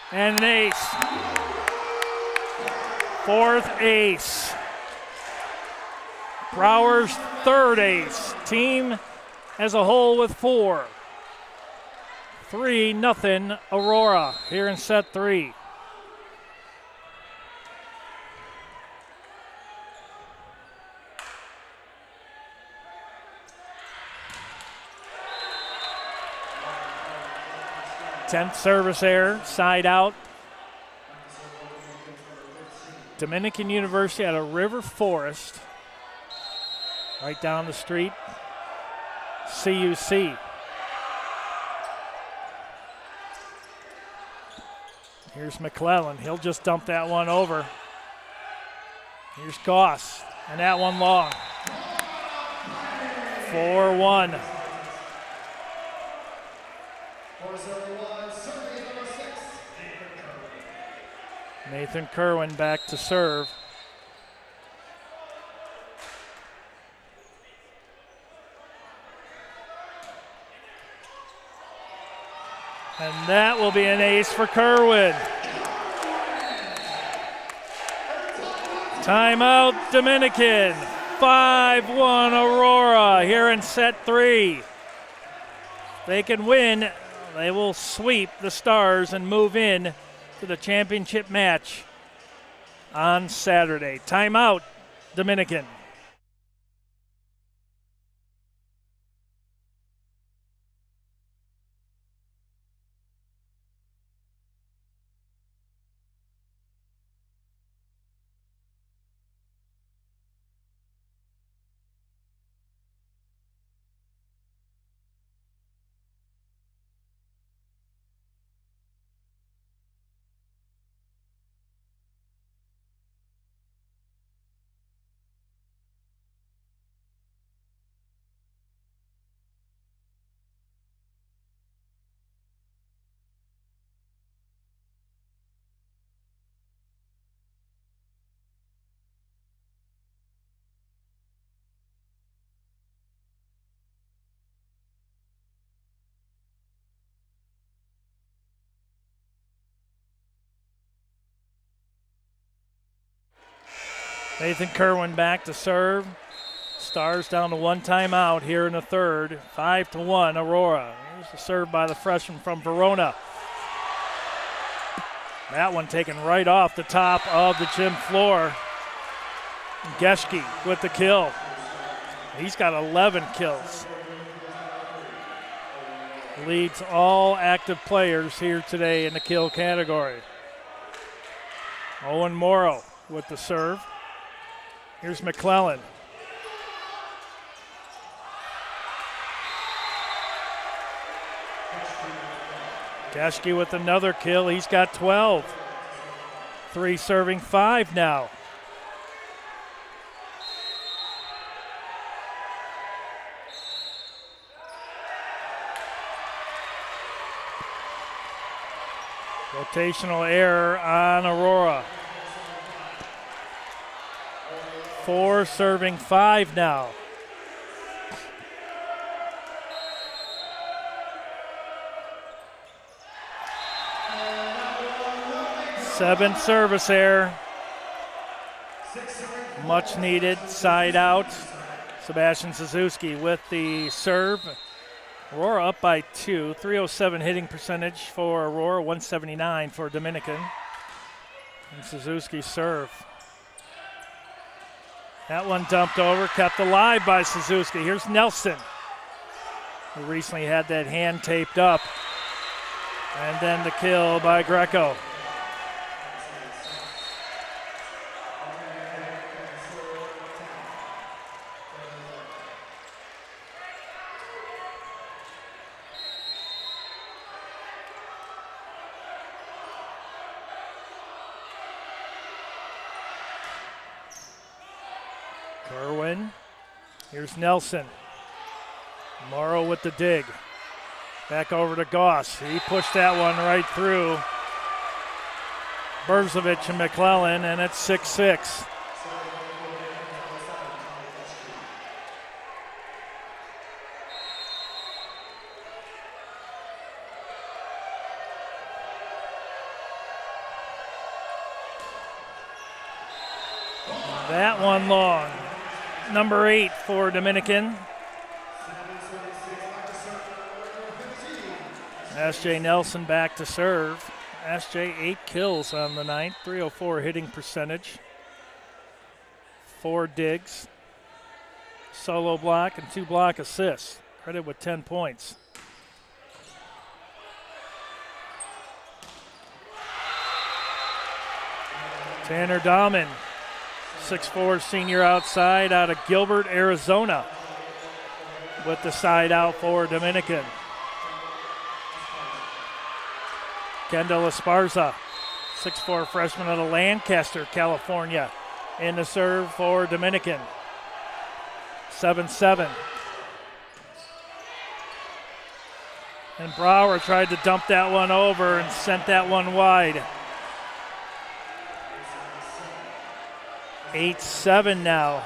And an ace. Fourth ace. Brower's third ace. Team as a whole with 4. 3-0 Aurora here in set 3. Tenth service error, side out. Dominican University out of River Forest. Right down the street, CUC. Here's McClellan. He'll just dump that one over. Here's Goss, and that one long. 4-1. Nathan Kerwin back to serve. And that will be an ace for Kerwin. Timeout Dominican. 5-1 Aurora here in set 3. They can win. They will sweep the Stars and move in to the championship match on Saturday. Timeout Dominican. Nathan Kerwin back to serve. Stars down to 1 timeout here in the third. 5-1 Aurora. Here's the serve by the freshman from Verona. That one taken right off the top of the gym floor. Geschke with the kill. He's got 11 kills. Leads all active players here today in the kill category. Owen Morrow with the serve. Here's McClellan. Geschke with another kill. He's got 12. 3 serving 5 now. Rotational error on Aurora. 4 serving 5 now. Seventh service error. Much needed, side out. Sebastian Suzuki with the serve. Aurora up by 2. 307 hitting percentage for Aurora, 179 for Dominican. And Suzuki's serve. That one dumped over, kept alive by Suzuki. Here's Nelson, who recently had that hand taped up. And then the kill by Greco. Kerwin. Here's Nelson. Morrow with the dig. Back over to Goss. He pushed that one right through Berzovic and McClellan, and it's 6-6. That one long. Number 8 for Dominican. S.J. Nelson back to serve. S.J. 8 kills on the night, 304 hitting percentage, 4 digs, solo block, and 2 block assists. Credit with 10 points. Tanner Dahman, 6'4" senior outside out of Gilbert, Arizona, with the side out for Dominican. Kendall Esparza, 6'4" freshman out of Lancaster, California, in the serve for Dominican. 7-7. And Brower tried to dump that one over and sent that one wide. 8-7 now,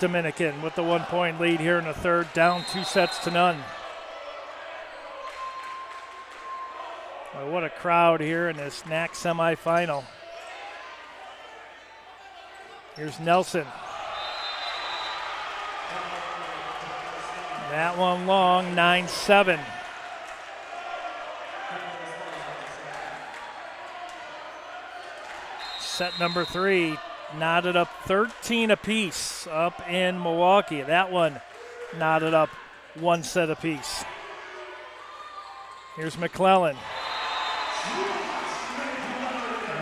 Dominican with the 1-point lead here in the third, down 2-0. Well, what a crowd here in this NACC semifinal. Here's Nelson. That one long, 9-7. Set number 3. Knotted up 13 apiece up in Milwaukee. That one knotted up 1 set apiece. Here's McClellan.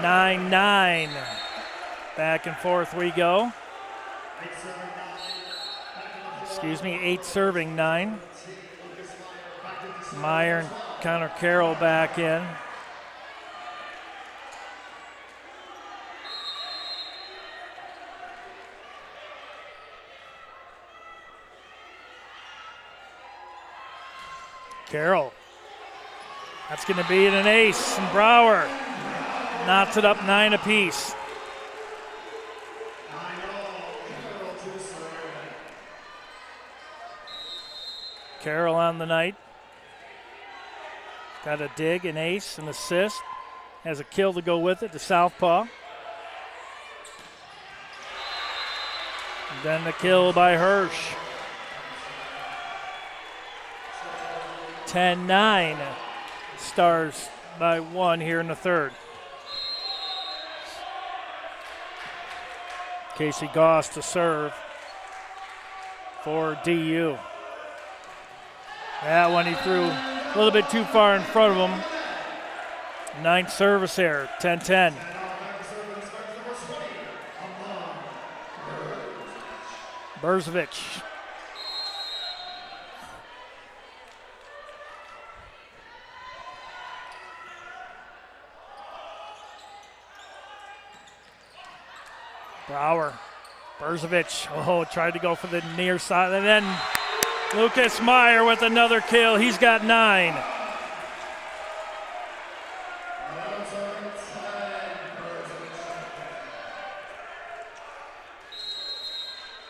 9-9. Back and forth we go. 8 serving 9. Meyer and Connor Carroll back in. Carroll. That's going to be an ace. And Brower knots it up 9 apiece. Carroll on the night. Got a dig, an ace, an assist. Has a kill to go with it, the southpaw. And then the kill by Hirsch. 10-9. Stars by 1 here in the third. Casey Goss to serve for DU. That one he threw a little bit too far in front of him. 9th service error, 10-10. Berzovic. Brower, Berzovic, tried to go for the near side, and then Lucas Meyer with another kill. He's got 9.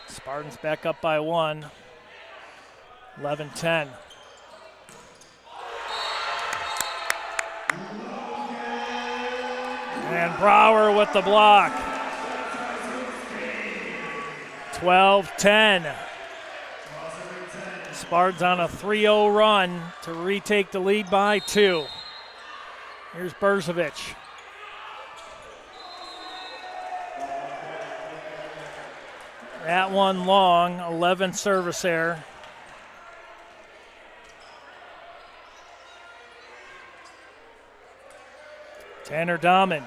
Spartans back up by 1. 11-10. And Brower with the block. 12-10. Spartans on a 3-0 run to retake the lead by 2. Here's Berzovic. That one long, 11th service error. Tanner Dahman.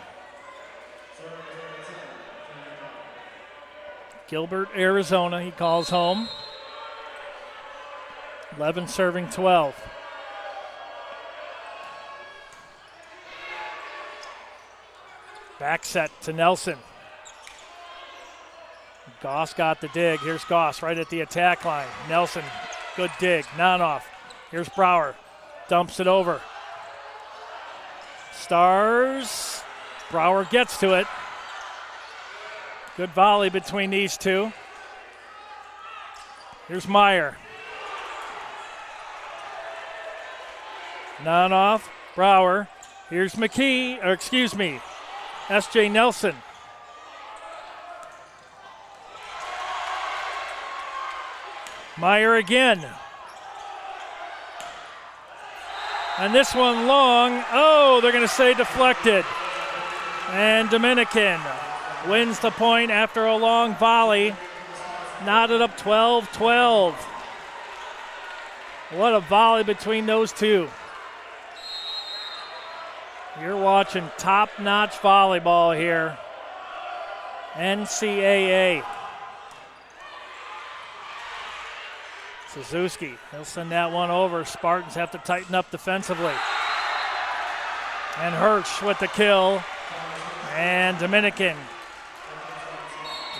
Gilbert, Arizona, he calls home. 11 serving 12. Back set to Nelson. Goss got the dig. Here's Goss right at the attack line. Nelson, good dig, non-off. Here's Brower, dumps it over. Stars, Brower gets to it. Good volley between these two. Here's Meyer. Non-off, Brower. Here's S.J. Nelson. Meyer again. And this one long. Oh, they're going to say deflected. And Dominican wins the point after a long volley. Knotted up 12-12. What a volley between those two. You're watching top-notch volleyball here. NCAA. Suzuki, he'll send that one over. Spartans have to tighten up defensively. And Hirsch with the kill. And Dominican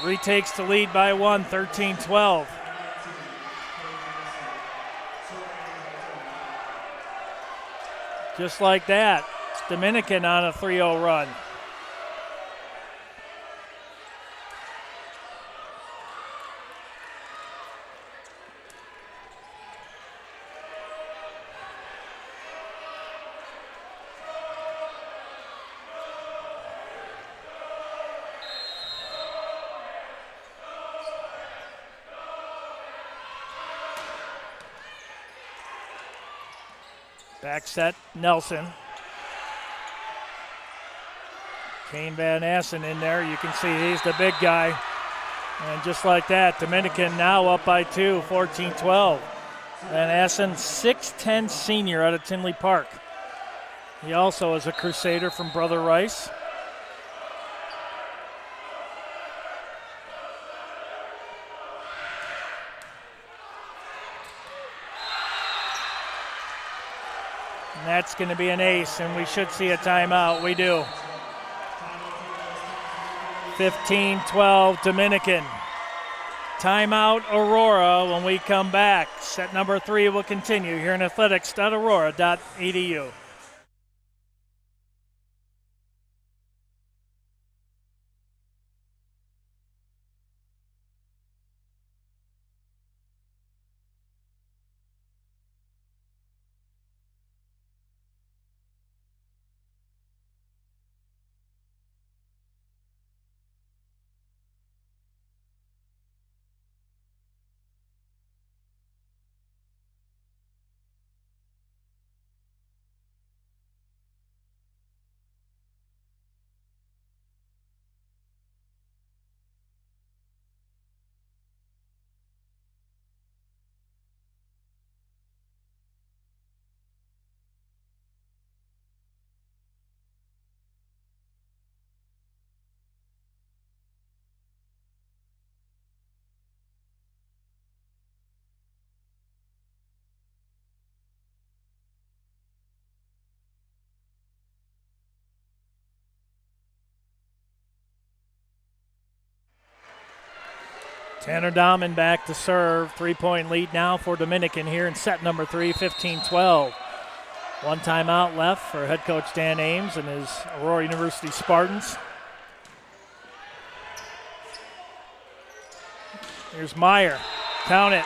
retakes the lead by 1, 13-12. Just like that, it's Dominican on a 3-0 run. Back set, Nelson. Kane Van Assen in there. You can see he's the big guy. And just like that, Dominican now up by 2, 14-12. Van Assen, 6'10 senior out of Tinley Park. He also is a Crusader from Brother Rice. And that's going to be an ace, and we should see a timeout. We do. 15-12 Dominican. Timeout Aurora when we come back. Set number 3 will continue here in athletics.aurora.edu. Tanner Dahman back to serve. 3-point lead now for Dominican here in set number 3, 15-12. One timeout left for head coach Dan Ames and his Aurora University Spartans. Here's Meyer. Count it.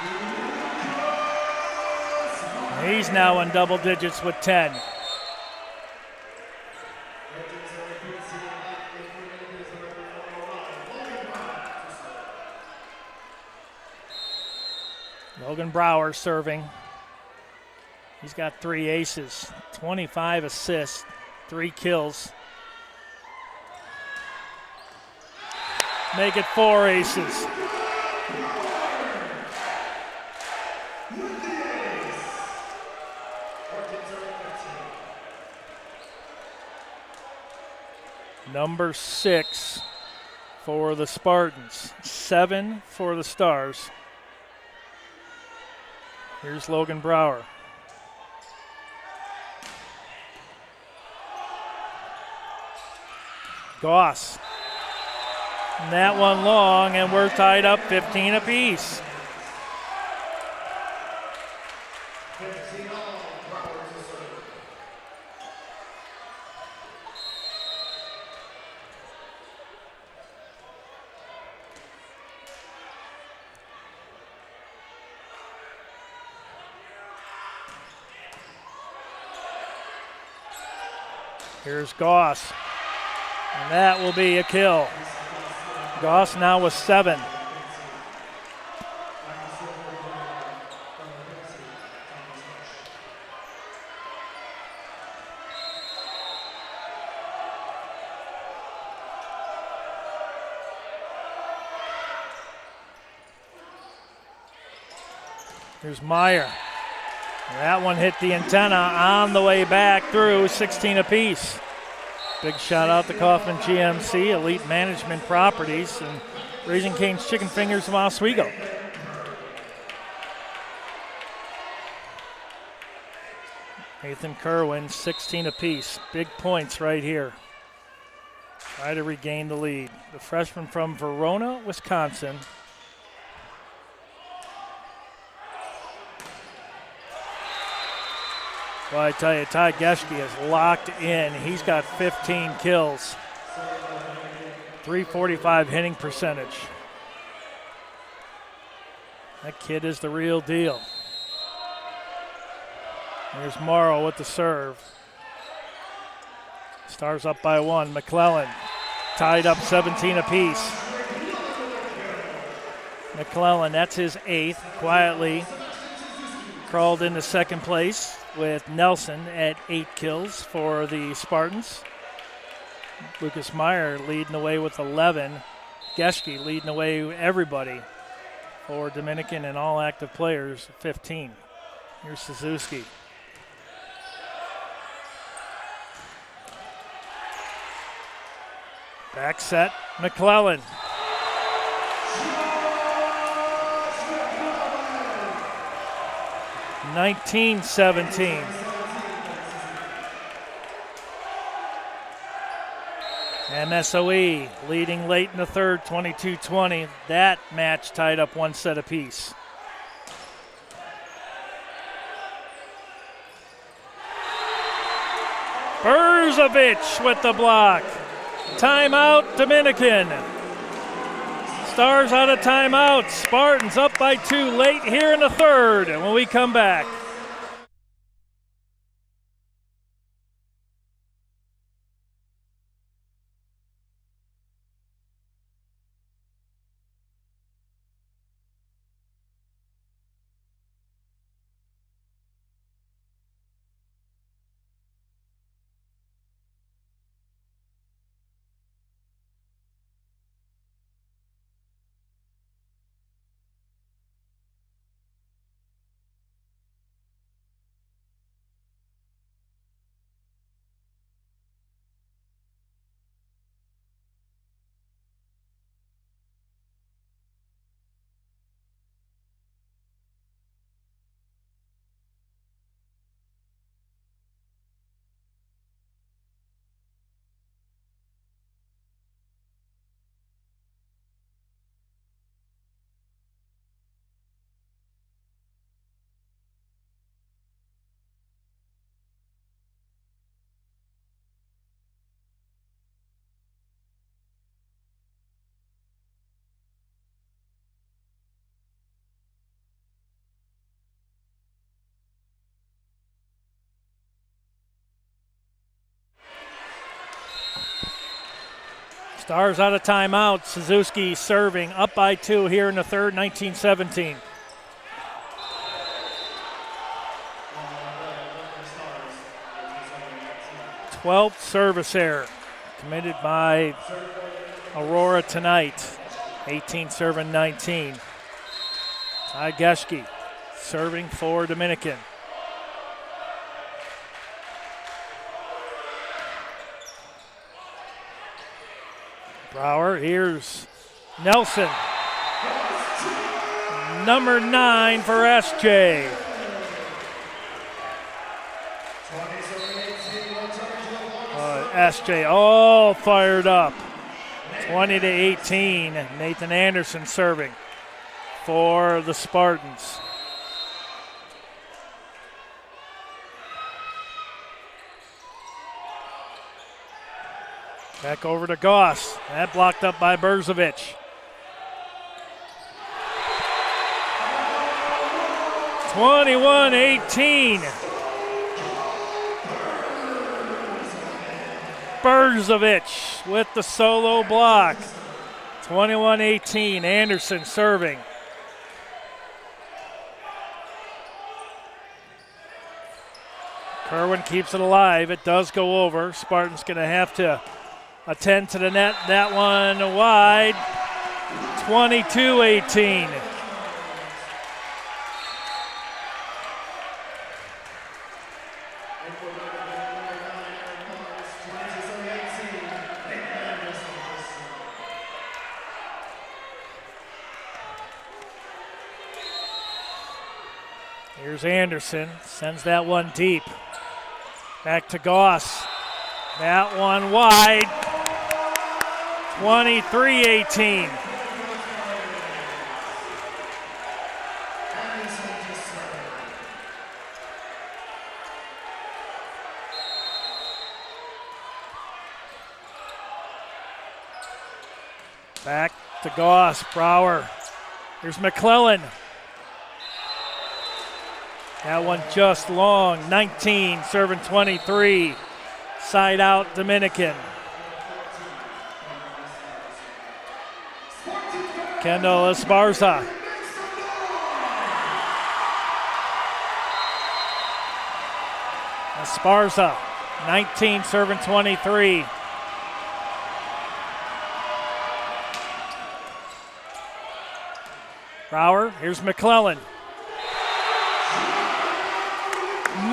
He's now in double digits with 10. Logan Logan Brower serving. He's got 3 aces, 25 assists, 3 kills. Make it 4 aces. Number 6 for the Spartans, 7 for the Stars. Here's Logan Brower. Goss. And that one long, and we're tied up 15 apiece. Here's Goss, and that will be a kill. Goss now with 7. Here's Meyer. That one hit the antenna on the way back through, 16 apiece. Big shout out to Kaufman GMC, Elite Management Properties, and Raising Cane's Chicken Fingers of Oswego. Nathan Kerwin, 16 apiece. Big points right here. Try to regain the lead. The freshman from Verona, Wisconsin. Well, I tell you, Ty Geschke is locked in. He's got 15 kills. 345 hitting percentage. That kid is the real deal. Here's Morrow with the serve. Stars up by 1. McClellan tied up 17 apiece. McClellan, that's his 8th, quietly crawled into second place with Nelson at 8 kills for the Spartans. Lucas Meyer leading the way with 11. Geschke leading away everybody for Dominican and all active players, 15. Here's Suzuki. Back set, McClellan. (19-17). MSOE leading late in the third, 22-20. That match tied up 1 set apiece. Berzovic with the block. Timeout, Dominican. Stars out of timeout. Spartans up by 2 late here in the third. And when we come back. Stars out of timeout. Suzuki serving up by 2 here in the third, 19-17. 12th service error committed by Aurora tonight. 18 serving 19. Ty Geschke serving for Dominican. Brower, here's Nelson. Number 9 for SJ. SJ all fired up. 20-18. Nathan Anderson serving for the Spartans. Back over to Goss. That blocked up by Berzovic. 21-18. Berzovic with the solo block. 21-18. Anderson serving. Kerwin keeps it alive. It does go over. Spartan's going to have to attend to the net. That one wide. 22-18. Here's Anderson. Sends that one deep. Back to Goss. That one wide. 23-18. Back to Goss. Brower. Here's McClellan. That one just long. 19 serving 23. Side out Dominican. Kendall Esparza. Esparza, 19 serving 23. Brower, here's McClellan.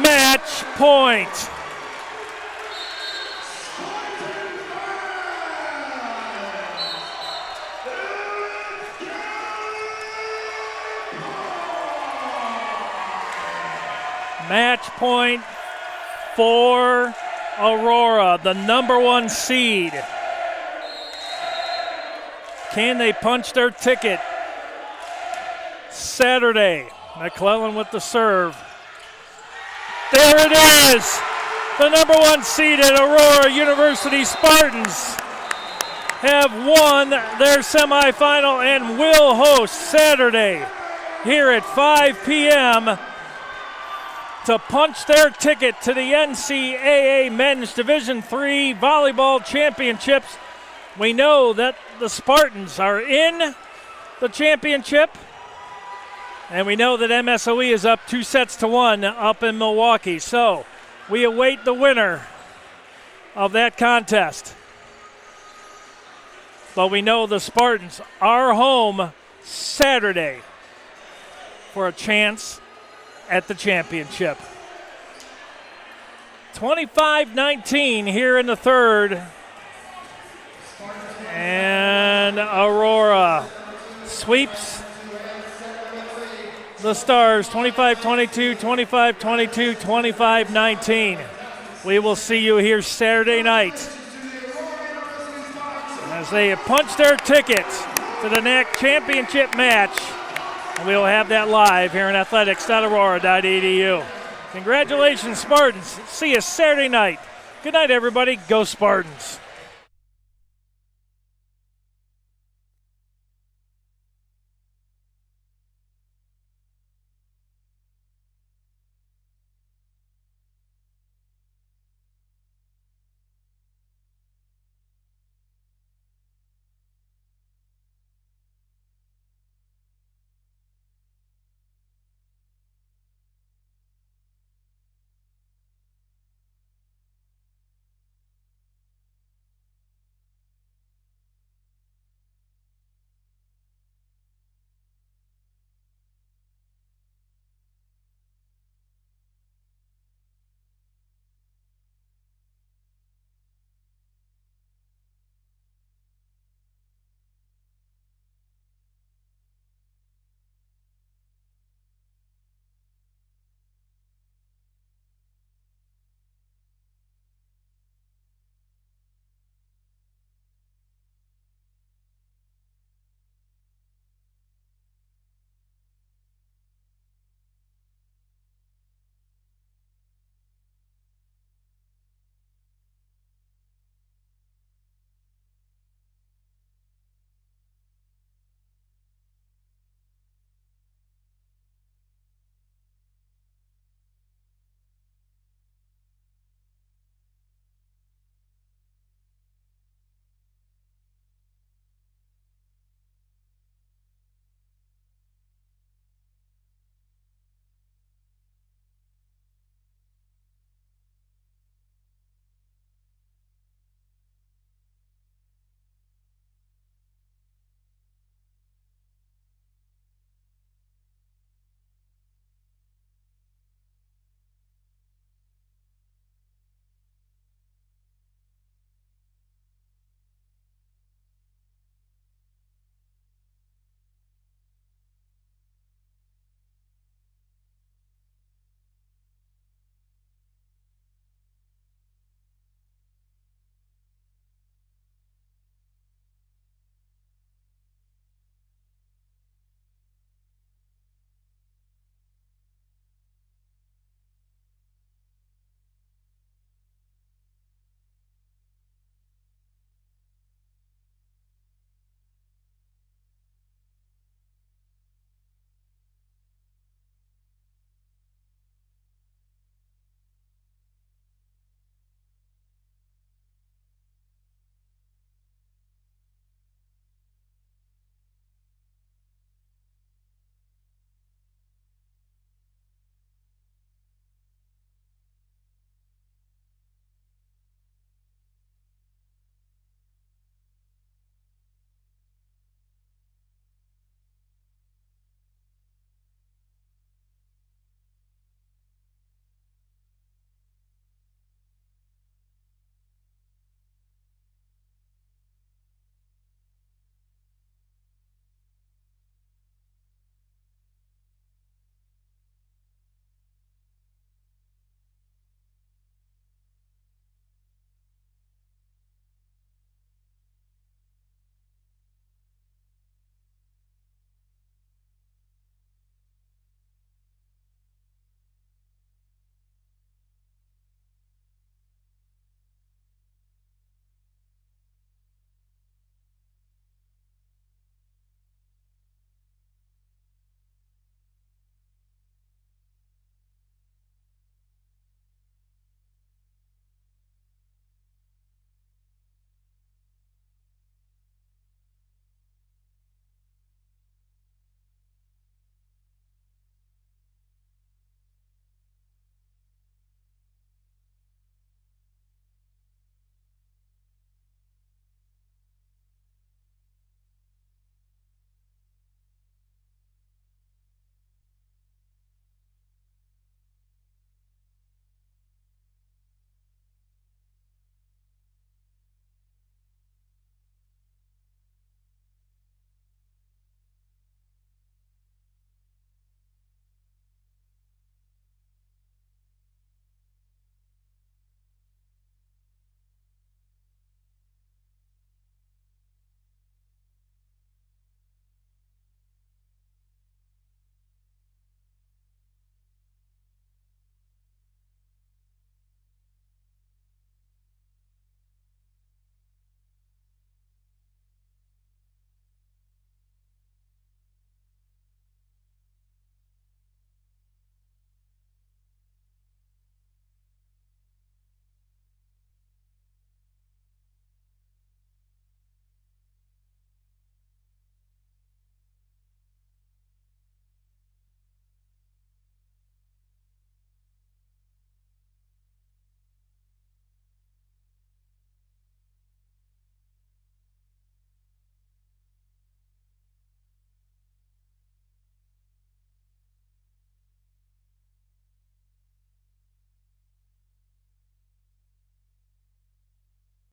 Match point. Match point for Aurora, the number 1 seed. Can they punch their ticket? Saturday, McClellan with the serve. There it is! The number 1 seeded Aurora University Spartans have won their semifinal and will host Saturday here at 5 p.m. to punch their ticket to the NCAA Men's Division III Volleyball Championships. We know that the Spartans are in the championship, and we know that MSOE is up 2-1 up in Milwaukee. So we await the winner of that contest. But we know the Spartans are home Saturday for a chance at the championship. 25-19 here in the third. And Aurora sweeps the Stars 25-22, 25-22, 25-19. We will see you here Saturday night as they punch their ticket to the NACC championship match. And we will have that live here in athletics.aurora.edu. Congratulations, Spartans. See you Saturday night. Good night, everybody. Go Spartans.